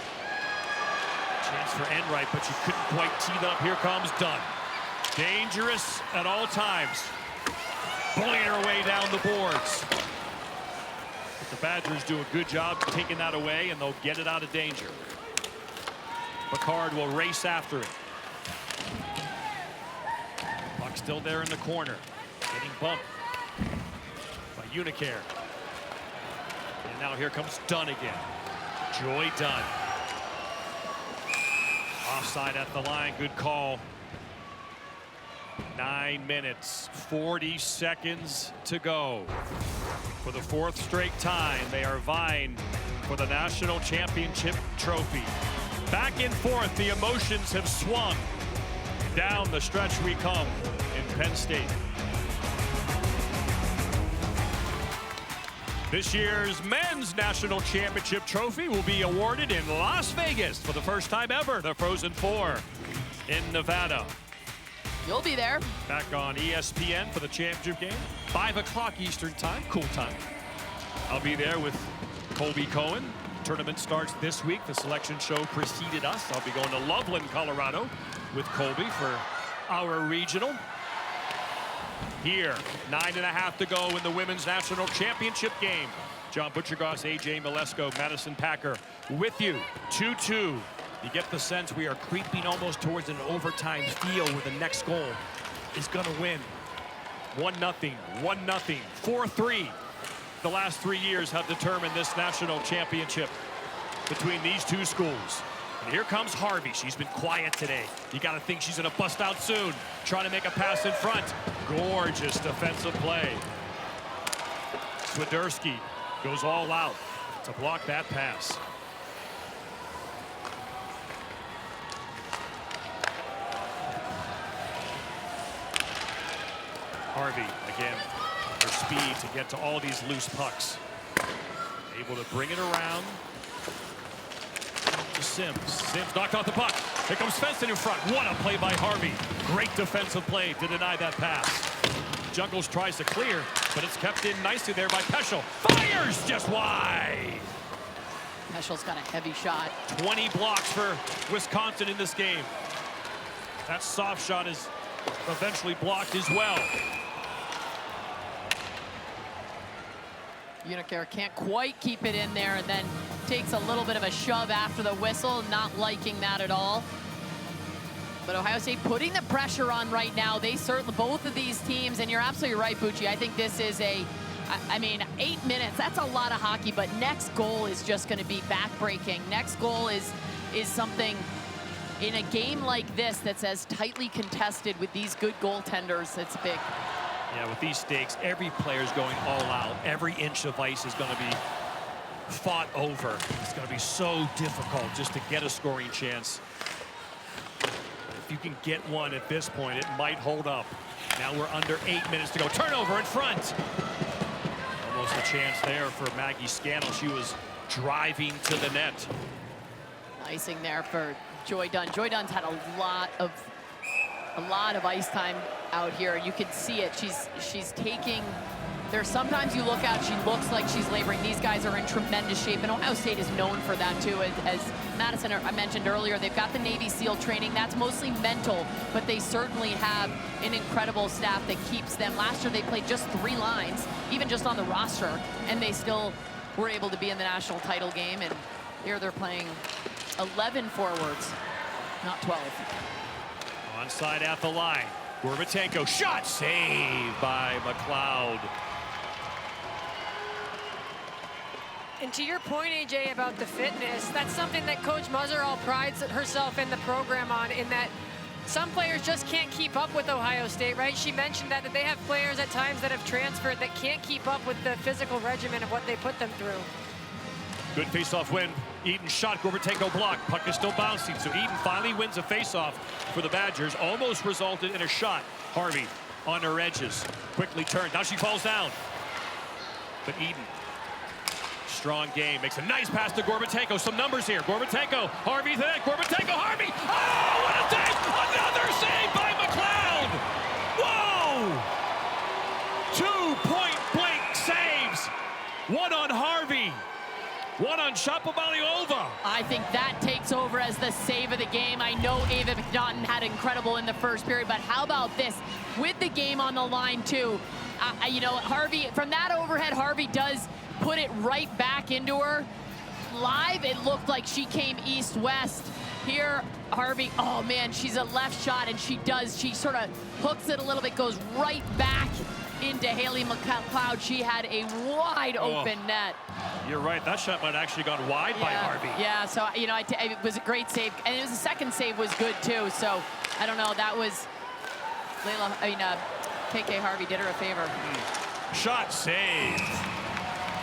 Chance for Enright, but you couldn't quite tee that up. Here comes Dunn. Dangerous at all times. Bullying her way down the boards. But the Badgers do a good job taking that away, and they'll get it out of danger. Picard will race after it. Puck still there in the corner. Getting bumped by Unicare. And now here comes Dunn again. Joy Dunn. Offside at the line. Good call. 9 minutes, 40 seconds to go. For the 4th straight time, they are vying for the national championship trophy. Back and forth, the emotions have swung. Down the stretch we come in Penn State. This year's men's national championship trophy will be awarded in Las Vegas for the first time ever. The Frozen Four in Nevada. You'll be there. Back on ESPN for the championship game. 5 o'clock Eastern time. Cool time. I'll be there with Colby Cohen. Tournament starts this week. The selection show preceded us. I'll be going to Loveland, Colorado with Colby for our regional. Here, 9.5 to go in the women's national championship game. John Butchergoss, AJ Milesko, Madison Packer with you. 2-2. You get the sense we are creeping almost towards an overtime feel where the next goal is going to win. 1-0, 1-0, 4-3. The last 3 years have determined this national championship between these two schools. And here comes Harvey. She's been quiet today. You got to think she's going to bust out soon. Trying to make a pass in front. Gorgeous defensive play. Swiderski goes all out to block that pass. Harvey, again, her speed to get to all these loose pucks. Able to bring it around to Sims. Sims knocked out the puck. Here comes Svensson in front. What a play by Harvey. Great defensive play to deny that pass. Jungles tries to clear, but it's kept in nicely there by Peschel. Fires just wide. Peschel's got a heavy shot. 20 blocks for Wisconsin in this game. That soft shot is eventually blocked as well. Unicare can't quite keep it in there and then takes a little bit of a shove after the whistle. Not liking that at all. But Ohio State putting the pressure on right now. They certainly, both of these teams, and you're absolutely right, Bucci. I think this is I mean, 8 minutes, that's a lot of hockey, but next goal is just going to be backbreaking. Next goal is something in a game like this that's as tightly contested with these good goaltenders. It's big. Yeah, with these stakes, every player's going all out. Every inch of ice is going to be fought over. It's going to be so difficult just to get a scoring chance. If you can get one at this point, it might hold up. Now we're under 8 minutes to go. Turnover in front. Almost a chance there for Maggie Scannell. She was driving to the net. Icing there for Joy Dunn. Joy Dunn's had a lot of ice time out here. You can see it. She's taking. There's sometimes you look out, she looks like she's laboring. These guys are in tremendous shape, and Ohio State is known for that too. As Madison, I mentioned earlier, they've got the Navy SEAL training. That's mostly mental, but they certainly have an incredible staff that keeps them. Last year they played just 3 lines, even just on the roster, and they still were able to be in the national title game. And here they're playing 11 forwards. Not 12. Onside at the line. Gorbatenko, shot saved by McLeod. And to your point, AJ, about the fitness, that's something that Coach Muzzerall prides herself in the program on, in that some players just can't keep up with Ohio State, right? She mentioned that they have players at times that have transferred that can't keep up with the physical regimen of what they put them through. Good faceoff win. Eden shot, Gorbatenko blocked. Puck is still bouncing, so Eden finally wins a faceoff for the Badgers. Almost resulted in a shot. Harvey on her edges. Quickly turned. Now she falls down. But Eden, strong game. Makes a nice pass to Gorbatenko. Some numbers here. Gorbatenko, Harvey to net. Gorbatenko, Harvey. Oh, what a save! Another save by McLeod! Whoa! 2 point-blank saves. One on Harvey. One on Shapovalov. I think that takes over as the save of the game. I know Ava McNaughton had incredible in the first period, but how about this? With the game on the line, too. You know, Harvey, from that overhead, Harvey does put it right back into her. Live, it looked like she came east-west. Here, Harvey, oh man, she's a left shot, and she sort of hooks it a little bit, goes right back into Haley McLeod. She had a wide open net. You're right, that shot might have actually gone wide by Harvey. Yeah, so, you know, it was a great save, and it was the second save was good too, so I don't know, that was, KK Harvey did her a favor. Shot saved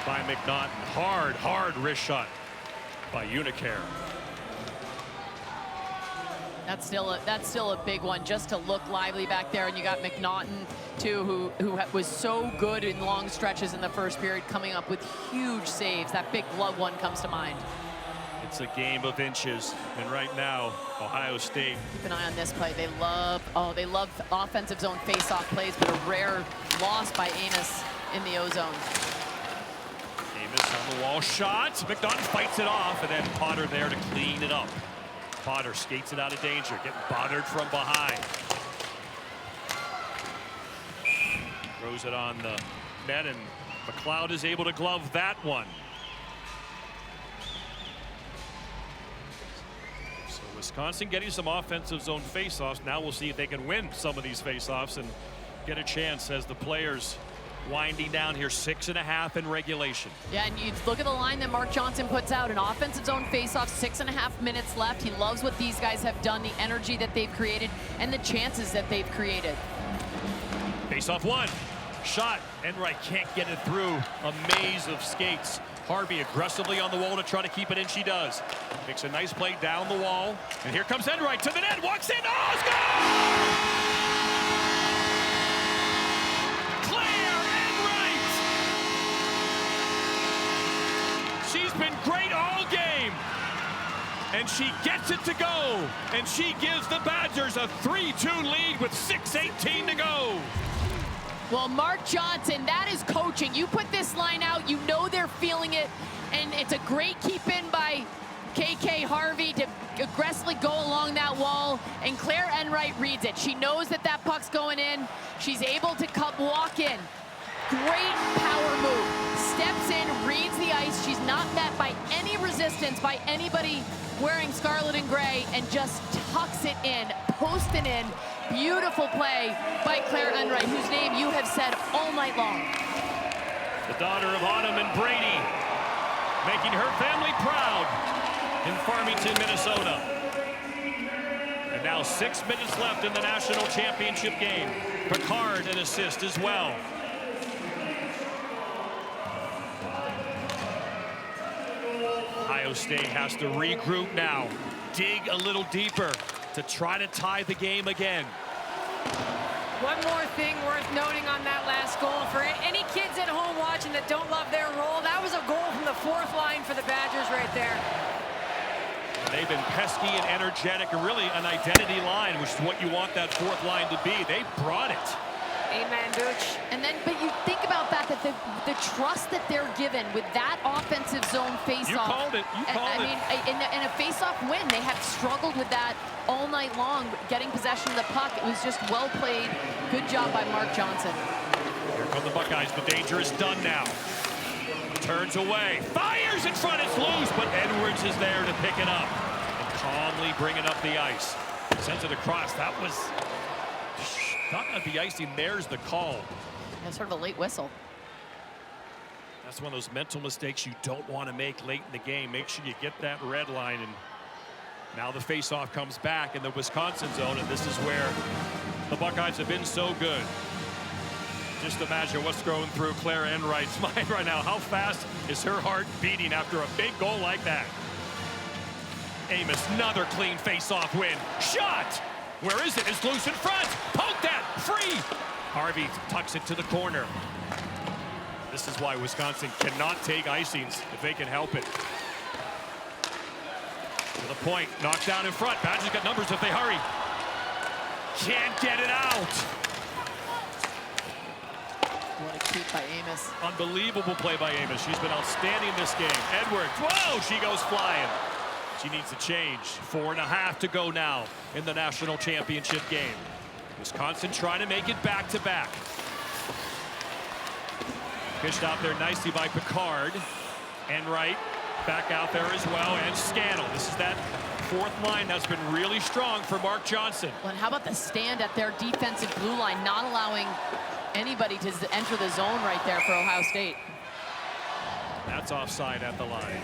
by McNaughton. Hard wrist shot by Unicare. That's still a big one, just to look lively back there. And you got McNaughton too, who was so good in long stretches in the first period, coming up with huge saves. That big glove one comes to mind. It's a game of inches, and right now, Ohio State. Keep an eye on this play. They love offensive zone face-off plays, but a rare loss by Amos in the O-zone. Amos on the wall shot. McNaughton fights it off, and then Potter there to clean it up. Potter skates it out of danger, getting bothered from behind. Throws it on the net, and McLeod is able to glove that one. So Wisconsin getting some offensive zone faceoffs. Now we'll see if they can win some of these faceoffs and get a chance as the players winding down here. 6.5 in regulation. Yeah, and you look at the line that Mark Johnson puts out, an offensive zone faceoff, 6.5 minutes left. He loves what these guys have done, the energy that they've created, and the chances that they've created. Faceoff one. Shot. Enright can't get it through a maze of skates. Harvey aggressively on the wall to try to keep it in. She does. Makes a nice play down the wall. And here comes Enright to the net. Walks in. Oh, score! She's been great all game, and she gets it to go, and she gives the Badgers a 3-2 lead with 6:18 to go. Well, Mark Johnson, that is coaching. You put this line out, you know they're feeling it, and it's a great keep in by KK Harvey to aggressively go along that wall, and Claire Enright reads it. She knows that that puck's going in. She's able to walk in. Great power move. Steps in, reads the ice. She's not met by any resistance by anybody wearing scarlet and gray, and just tucks it in, posting in. Beautiful play by Claire Enright, whose name you have said all night long. The daughter of Autumn and Brady, making her family proud in Farmington, Minnesota. And now 6 minutes left in the national championship game. Picard an assist as well. Ohio State has to regroup now, dig a little deeper to try to tie the game again. One more thing worth noting on that last goal. For any kids at home watching that don't love their role, that was a goal from the fourth line for the Badgers right there. They've been pesky and energetic, and really an identity line, which is what you want that fourth line to be. They brought it. Amen, Dooch. And then, but you think about that the trust that they're given with that offensive zone faceoff. You called it. You called it. I mean, in a faceoff win, they have struggled with that all night long, getting possession of the puck. It was just well played. Good job by Mark Johnson. Here come the Buckeyes. The danger is done now. Turns away. Fires in front. It's loose, but Edwards is there to pick it up. And calm calmly bringing up the ice. Sends it across. That was not the icing. There's the call. That's sort of a late whistle. That's one of those mental mistakes you don't want to make late in the game. Make sure you get that red line. And now the faceoff comes back in the Wisconsin zone, and this is where the Buckeyes have been so good. Just imagine what's going through Claire Enright's mind right now. How fast is her heart beating after a big goal like that? Amos, another clean face-off win. Shot! Where is it? It's loose in front. Poke that! Free! Harvey tucks it to the corner. This is why Wisconsin cannot take icings if they can help it. To the point, knocked down in front. Badgers got numbers if they hurry. Can't get it out. What a keep by Amos. Unbelievable play by Amos. She's been outstanding this game. Edwards, whoa, she goes flying. She needs a change. 4.5 to go now in the national championship game. Wisconsin trying to make it back-to-back. Pitched out there nicely by Picard. Enright back out there as well, and Scannell. This is that fourth line that's been really strong for Mark Johnson. Well, and how about the stand at their defensive blue line, not allowing anybody to enter the zone right there for Ohio State. That's offside at the line.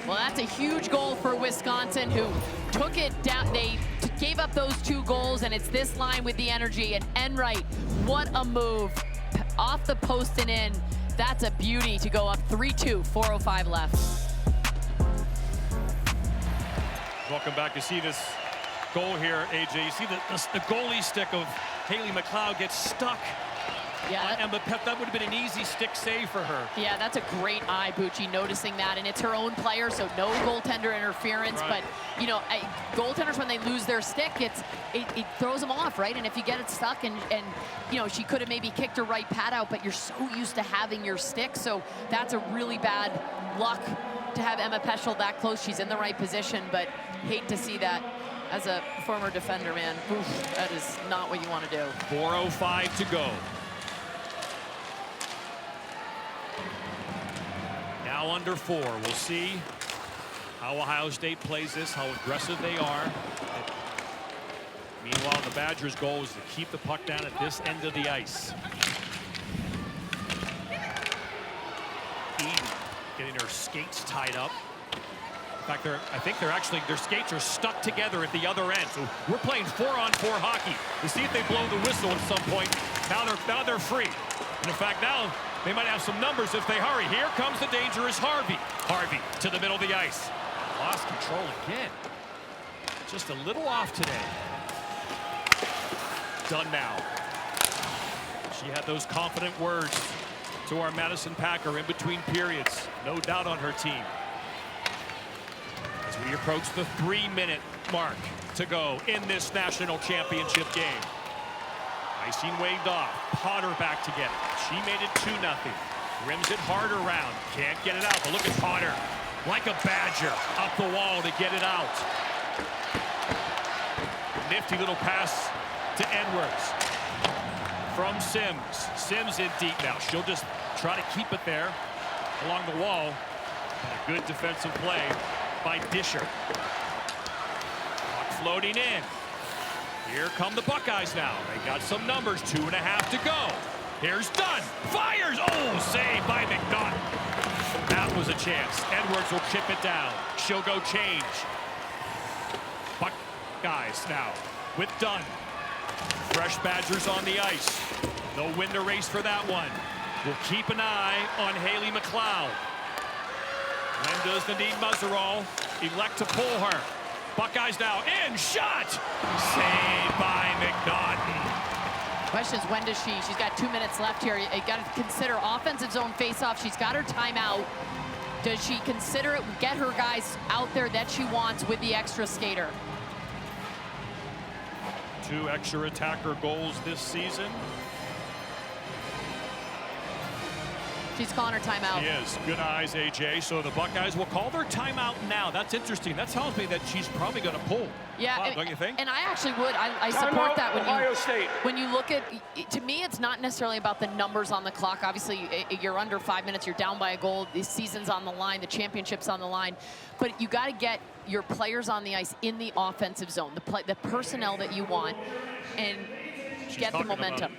Well, that's a huge goal for Wisconsin, who took it down. They gave up those 2 goals, and it's this line with the energy. And Enright, what a move. Off the post and in. That's a beauty to go up 3-2, 4:05 left. Welcome back to see this goal here, AJ. You see the goalie stick of Haley McLeod gets stuck. Yeah, And that would have been an easy stick save for her. Yeah, that's a great eye, Bucci, noticing that. And it's her own player, so no goaltender interference. Right. But, you know, goaltenders, when they lose their stick, it throws them off, right? And if you get it stuck and you know, she could have maybe kicked her right pad out, but you're so used to having your stick. So that's a really bad luck to have Emma Peschel that close. She's in the right position, but hate to see that. As a former defender, man, oof, that is not what you want to do. 4:05 to go. Now under 4. We'll see how Ohio State plays this, how aggressive they are. Meanwhile, the Badgers' goal is to keep the puck down at this end of the ice. Eden getting her skates tied up. In fact, I think their skates are stuck together at the other end. So we're playing 4-on-4 hockey. To see if they blow the whistle at some point. Now they're free. And in fact, now they might have some numbers if they hurry. Here comes the dangerous Harvey. Harvey to the middle of the ice. Lost control again. Just a little off today. Done now. She had those confident words to our Madison Packer in between periods. No doubt on her team. As we approach the 3-minute mark to go in this national championship game. Icing waved off. Potter back to get it. She made it 2-0. Rims it hard around. Can't get it out, but look at Potter. Like a Badger up the wall to get it out. Nifty little pass to Edwards. From Sims. Sims in deep now. She'll just try to keep it there along the wall. And a good defensive play by Disher. Puck floating in. Here come the Buckeyes now. They got some numbers. 2.5 to go. Here's Dunn. Fires. Oh, saved by McNaught. That was a chance. Edwards will chip it down. She'll go change. Buckeyes now with Dunn. Fresh Badgers on the ice. No win to race for that one. We'll keep an eye on Haley McLeod. When does Nadine Muzzerall elect to pull her? Buckeyes now in. Shot. Saved by McNaughton. Question is, when does she's got 2 minutes left here. You got to consider offensive zone faceoff. She's got her timeout. Does she consider it, get her guys out there that she wants with the extra skater? 2 extra attacker goals this season. She's calling her timeout. She is. Good eyes, AJ. So the Buckeyes will call their timeout now. That's interesting. That tells me that she's probably going to pull. Yeah, Wow, don't you think? And I actually would. I support that Ohio State. when you look at, to me, it's not necessarily about the numbers on the clock. Obviously, you're under 5 minutes, you're down by a goal, the season's on the line, the championship's on the line. But you got to get your players on the ice in the offensive zone, the personnel that you want, and get the momentum.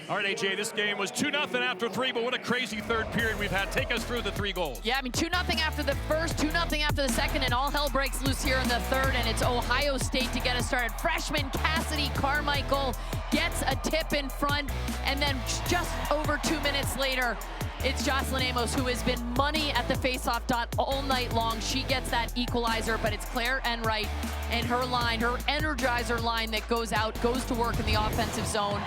All right, AJ, this game was 2-0 after 3, but what a crazy third period we've had. Take us through the 3 goals. Yeah, I mean, 2-0 after the first, 2-0 after the second, and all hell breaks loose here in the third, and it's Ohio State to get us started. Freshman Cassidy Carmichael gets a tip in front, and then just over 2 minutes later, it's Jocelyn Amos, who has been money at the faceoff dot all night long. She gets that equalizer, but it's Claire Enright and her line, her energizer line that goes out, goes to work in the offensive zone.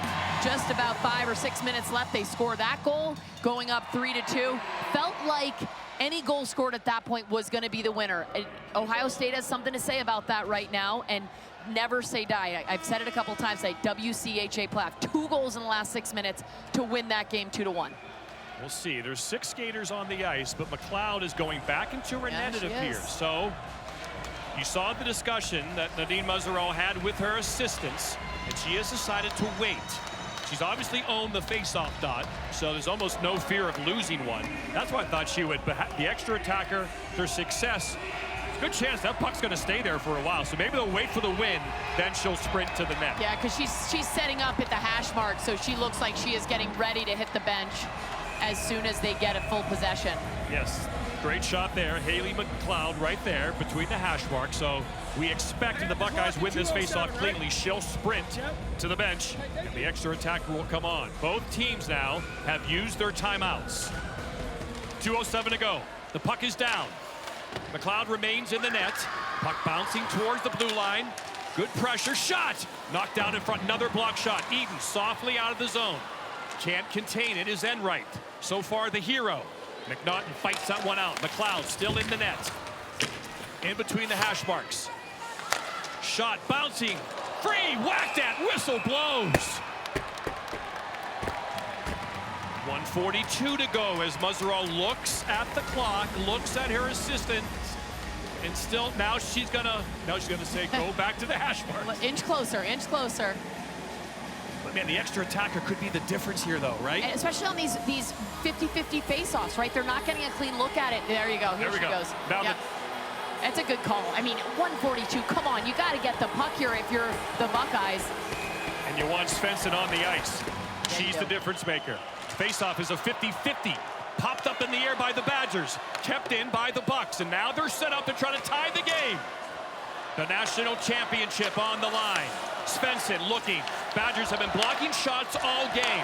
Just about 5 or 6 minutes left. They score that goal, going up 3-2. Felt like any goal scored at that point was going to be the winner. Ohio State has something to say about that right now, and never say die. I've said it a couple times, WCHA playoff. 2 goals in the last 6 minutes to win that game 2-1. We'll see. There's 6 skaters on the ice, but McLeod is going back into her net, it appears. So you saw the discussion that Nadine Mazereau had with her assistants, and she has decided to wait. She's obviously owned the face-off dot, so there's almost no fear of losing one. That's why I thought she would. But the extra attacker, their success, good chance that puck's going to stay there for a while. So maybe they'll wait for the win, then she'll sprint to the net. Yeah, because she's setting up at the hash mark, so she looks like she is getting ready to hit the bench as soon as they get a full possession. Yes, great shot there. Haley McLeod right there between the hash marks. So we expect if the Buckeyes win this faceoff cleanly, she'll sprint to the bench, and the extra attacker will come on. Both teams now have used their timeouts. 2:07 to go. The puck is down. McLeod remains in the net. Puck bouncing towards the blue line. Good pressure. Shot! Knocked down in front. Another block shot. Eden softly out of the zone. Can't contain it is Enright. So far the hero. McNaughton fights that one out. McLeod still in the net. In between the hash marks. Shot bouncing. Free. Whacked at. Whistle blows. 1:42 to go as Mazereau looks at the clock, looks at her assistant, and still now she's gonna say go back to the hash marks. Inch closer, inch closer. But man, the extra attacker could be the difference here, though, right? And especially on these 50-50 face-offs, right? They're not getting a clean look at it. There you go. Here she goes. Now yep. That's a good call. I mean, 1:42. Come on, you got to get the puck here if you're the Buckeyes. And you want Svensson on the ice. She's the difference maker. Face-off is a 50-50. Popped up in the air by the Badgers. Kept in by the Bucks. And now they're set up to try to tie the game. The national championship on the line. Svensson looking. Badgers have been blocking shots all game.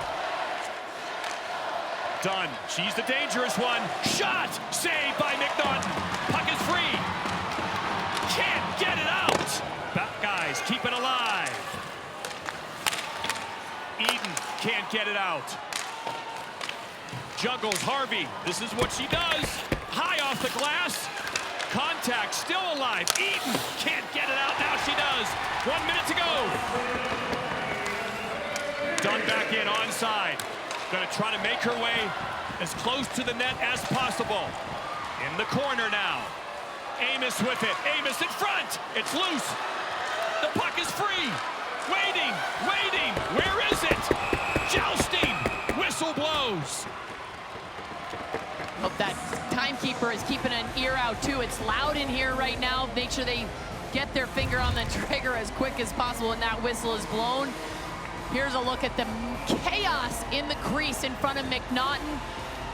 Dunn. She's the dangerous one. Shot! Saved by McNaughton. Puck is free. Can't get it out. Buckeyes keep it alive. Eden can't get it out. Juggles Harvey. This is what she does. High off the glass. Contact still alive. Eden can't get it out. Now she does. 1 minute to go. Dunn back in onside. Gonna try to make her way as close to the net as possible. In the corner now. Amos with it. Amos in front. It's loose. The puck is free. Waiting. Waiting. Where is it? Jousting. Whistle blows. Hope that timekeeper is keeping an ear out too. It's loud in here right now. Make sure they get their finger on the trigger as quick as possible when that whistle is blown. Here's a look at the chaos in the crease in front of McNaughton.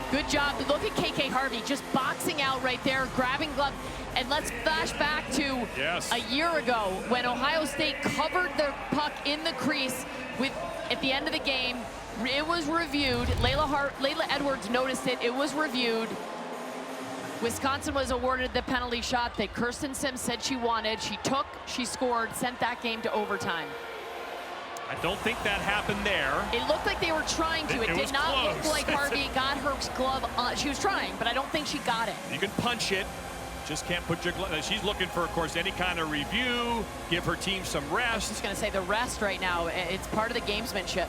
Good job. Look at KK Harvey just boxing out right there, grabbing glove. And let's flash back to a year ago when Ohio State covered the puck in the crease with, at the end of the game, it was reviewed. Layla Edwards noticed it. It was reviewed. Wisconsin was awarded the penalty shot that Kirsten Sims said she wanted. She took, she scored, sent that game to overtime. I don't think that happened there. It looked like they were trying to. It did not look like Harvey got her glove on. She was trying, but I don't think she got it. You can punch it. Just can't put your glove. She's looking for, of course, any kind of review, give her team some rest. I was just going to say the rest right now. It's part of the gamesmanship.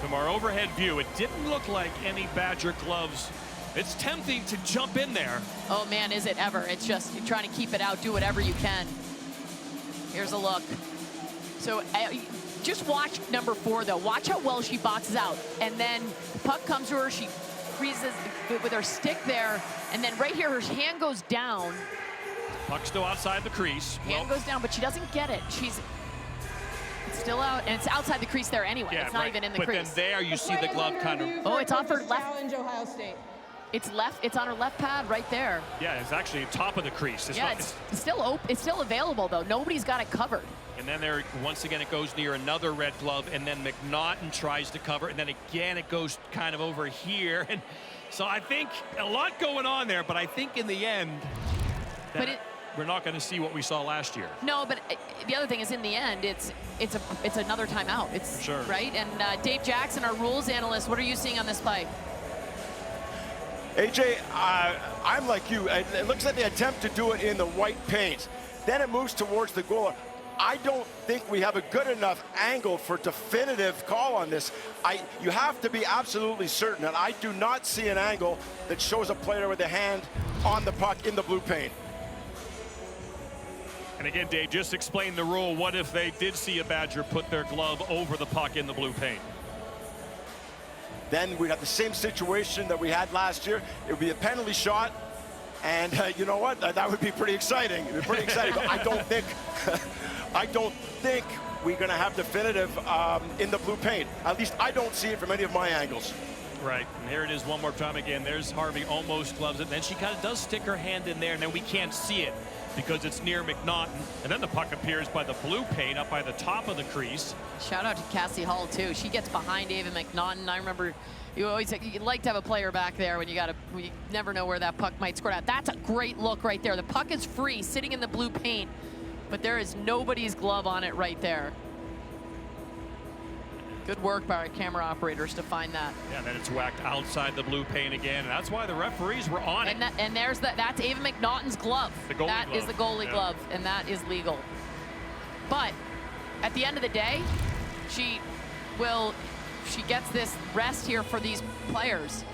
From our overhead view, it didn't look like any Badger gloves. It's tempting to jump in there. Oh man, is it ever. It's just you're trying to keep it out, do whatever you can. Here's a look. So just watch number 4 though. Watch how well she boxes out. And then the puck comes to her, she freezes with her stick there. And then right here, her hand goes down. Puck still outside the crease. Hand goes down, but she doesn't get it. It's still out, and it's outside the crease there anyway. Yeah, it's not even in the but crease. But then there you see the glove kind of. Oh, it's off her left. Challenge Ohio State. It's left. It's on her left pad right there. Yeah, it's actually top of the crease. It's still open. It's still available though. Nobody's got it covered. And then there, once again, it goes near another red glove, and then McNaughton tries to cover, and then again it goes kind of over here. And so I think a lot going on there, but I think in the end, we're not going to see what we saw last year. No, but the other thing is, in the end, it's another timeout. It's sure. Right. And Dave Jackson, our rules analyst, what are you seeing on this play? AJ, I'm like you. It looks like they attempt to do it in the white paint. Then it moves towards the goal. I don't think we have a good enough angle for definitive call on this. You have to be absolutely certain, and I do not see an angle that shows a player with a hand on the puck in the blue paint. And again, Dave, just explain the rule. What if they did see a Badger put their glove over the puck in the blue paint? Then we'd have the same situation that we had last year. It would be a penalty shot, and you know what? That would be pretty exciting. It would be pretty exciting. But I don't think we're going to have definitive in the blue paint. At least I don't see it from any of my angles. Right, and here it is one more time again. There's Harvey, almost gloves it. And then she kind of does stick her hand in there, and then we can't see it because it's near McNaughton. And then the puck appears by the blue paint up by the top of the crease. Shout out to Cassie Hall too. She gets behind Ava McNaughton. I remember you'd like to have a player back there when you never know where that puck might score out. That's a great look right there. The puck is free, sitting in the blue paint, but there is nobody's glove on it right there. Good work by our camera operators to find that. Yeah, then it's whacked outside the blue paint again, and that's why the referees were on it. And there's that's Ava McNaughton's glove. The goalie that glove. Is the goalie glove, and that is legal. But at the end of the day, she gets this rest here for these players.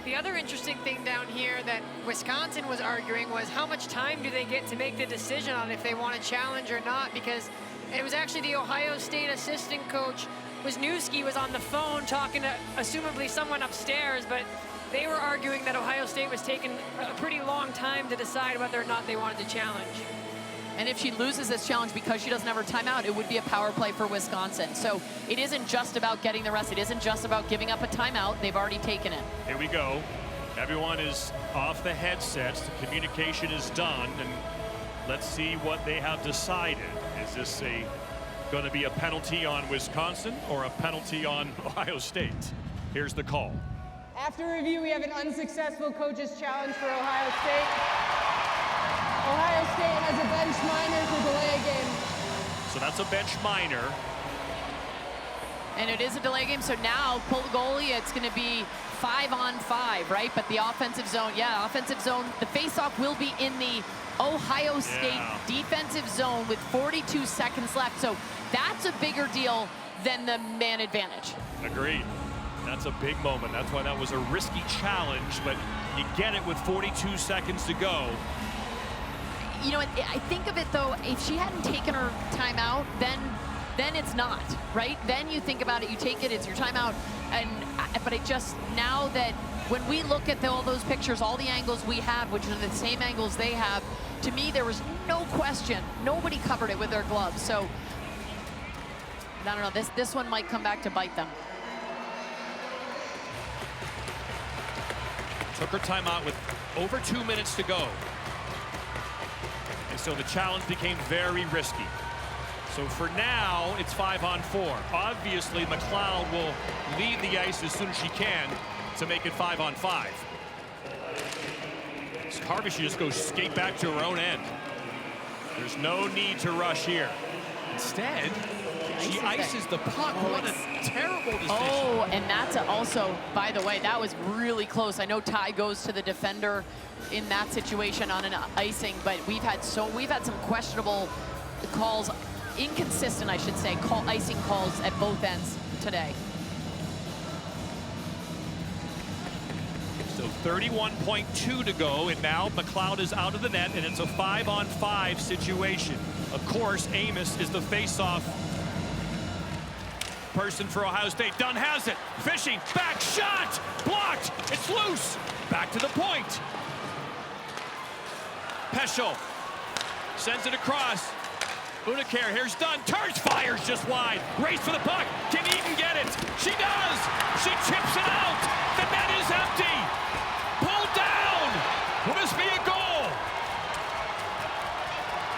The other interesting thing down here that Wisconsin was arguing was how much time do they get to make the decision on if they want to challenge or not, because it was actually the Ohio State assistant coach, Wisniewski, was on the phone talking to assumably someone upstairs, but they were arguing that Ohio State was taking a pretty long time to decide whether or not they wanted to challenge. And if she loses this challenge because she doesn't have her timeout, it would be a power play for Wisconsin. So it isn't just about getting the rest. It isn't just about giving up a timeout. They've already taken it. Here we go. Everyone is off the headsets. The communication is done, and let's see what they have decided. Is this going to be a penalty on Wisconsin or a penalty on Ohio State? Here's the call. After review, we have an unsuccessful coach's challenge for Ohio State. Ohio State has a bench minor for delay a game. So that's a bench minor. And it is a delay game, so now pull the goalie. It's going to be 5-on-5, right? But the offensive zone, offensive zone. The faceoff will be in the Ohio State defensive zone with 42 seconds left. So that's a bigger deal than the man advantage. Agreed. That's a big moment. That's why that was a risky challenge, but you get it with 42 seconds to go. You know, I think of it though, if she hadn't taken her timeout, then it's not, right? Then you think about it, you take it, it's your timeout. But it just, now that when we look at all those pictures, all the angles we have, which are the same angles they have, to me, there was no question. Nobody covered it with their gloves. So, I don't know, this one might come back to bite them. Took her timeout with over 2 minutes to go. And so the challenge became very risky. So for now, it's 5-on-4. Obviously, McLeod will leave the ice as soon as she can to make it 5-on-5. So Harvey should just go skate back to her own end. There's no need to rush here. Instead, she ices the puck. What a terrible decision. Oh, and that's also, by the way, that was really close. I know Ty goes to the defender in that situation on an icing, but we've had some questionable calls, inconsistent, I should say, icing calls at both ends. today. So 31.2 to go, and now McLeod is out of the net, and it's a 5-on-5 situation. Of course, Amos is the face-off person for Ohio State. Dunn has it, fishing, back shot, blocked, it's loose, back to the point. Peschel sends it across. Unikar, here's Dunn, turns, fires just wide. Race for the puck, can Eaton get it? She does, she chips it out. The net is empty. Pulled down. Will this be a goal?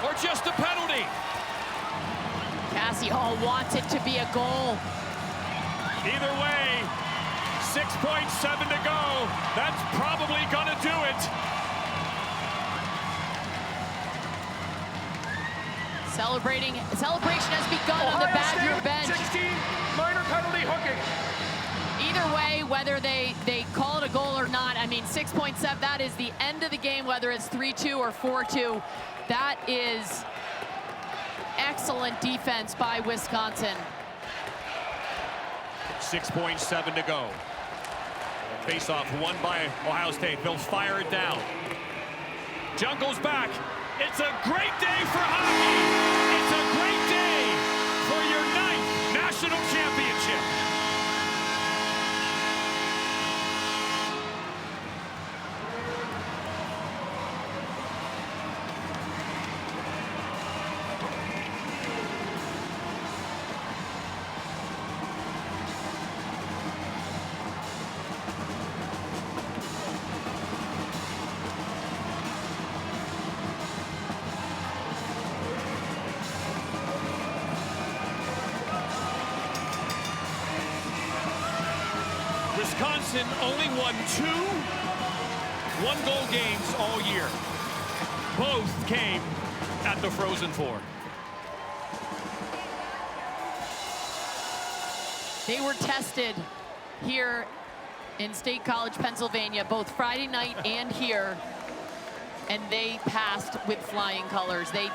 Or just a penalty? Cassie Hall wants it to be a goal. Either way, 6.7 to go. That's probably gonna do it. Celebration has begun on the Badger bench. 16, minor penalty hooking. Either way, whether they call it a goal or not, I mean, 6.7, that is the end of the game, whether it's 3-2 or 4-2. That is excellent defense by Wisconsin. 6.7 to go. Face-off won by Ohio State. They'll fire it down. Jung goes back. It's a great day for hockey. It's a great day for your 9th national championship. Wisconsin only won 2 one-goal games all year. Both came at the Frozen Four. They were tested here in State College, Pennsylvania, both Friday night and here, and they passed with flying colors. They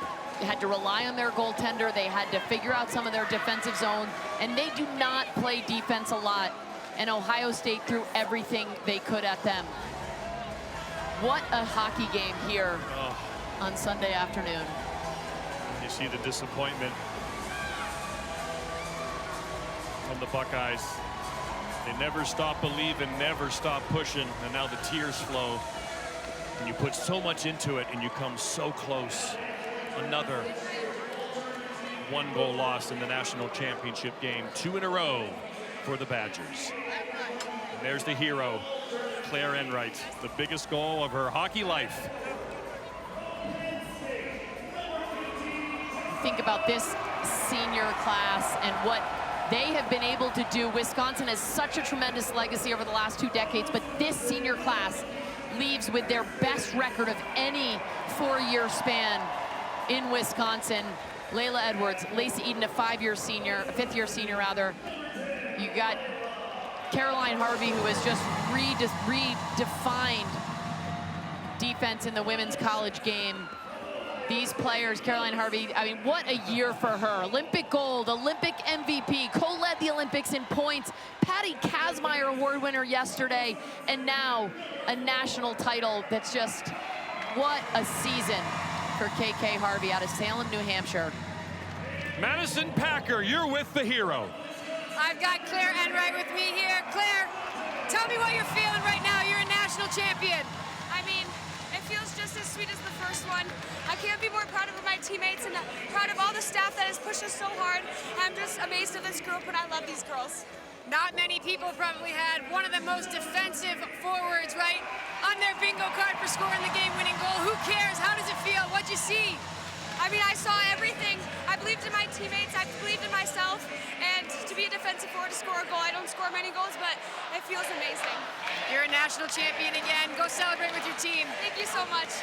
had to rely on their goaltender. They had to figure out some of their defensive zone, and they do not play defense a lot. And Ohio State threw everything they could at them. What a hockey game here on Sunday afternoon. You see the disappointment from the Buckeyes. They never stop believing, never stop pushing, and now the tears flow. And you put so much into it, and you come so close. Another one-goal loss in the national championship game. 2 in a row for the Badgers. And there's the hero, Claire Enright, the biggest goal of her hockey life. Think about this senior class and what they have been able to do. Wisconsin has such a tremendous legacy over the last 2 decades, but this senior class leaves with their best record of any 4-year span in Wisconsin. Layla Edwards, Lacey Eden, a 5-year senior, a 5th-year senior rather. You got Caroline Harvey, who has just redefined defense in the women's college game. These players, Caroline Harvey, I mean, what a year for her. Olympic gold, Olympic MVP, co-led the Olympics in points, Patty Kazmaier award winner yesterday, and now a national title. That's just, what a season for KK Harvey out of Salem, New Hampshire. Madison Packer, you're with the hero. I've got Claire Enright with me here. Claire, tell me what you're feeling right now. You're a national champion. I mean, it feels just as sweet as the first one. I can't be more proud of my teammates and proud of all the staff that has pushed us so hard. I'm just amazed at this group, and I love these girls. Not many people probably had one of the most defensive forwards, right, on their bingo card for scoring the game-winning goal. Who cares? How does it feel? What'd you see? I mean, I saw everything. I believed in my teammates. I believed in myself. And to be a defensive forward, to score a goal, I don't score many goals, but it feels amazing. You're a national champion again. Go celebrate with your team. Thank you so much.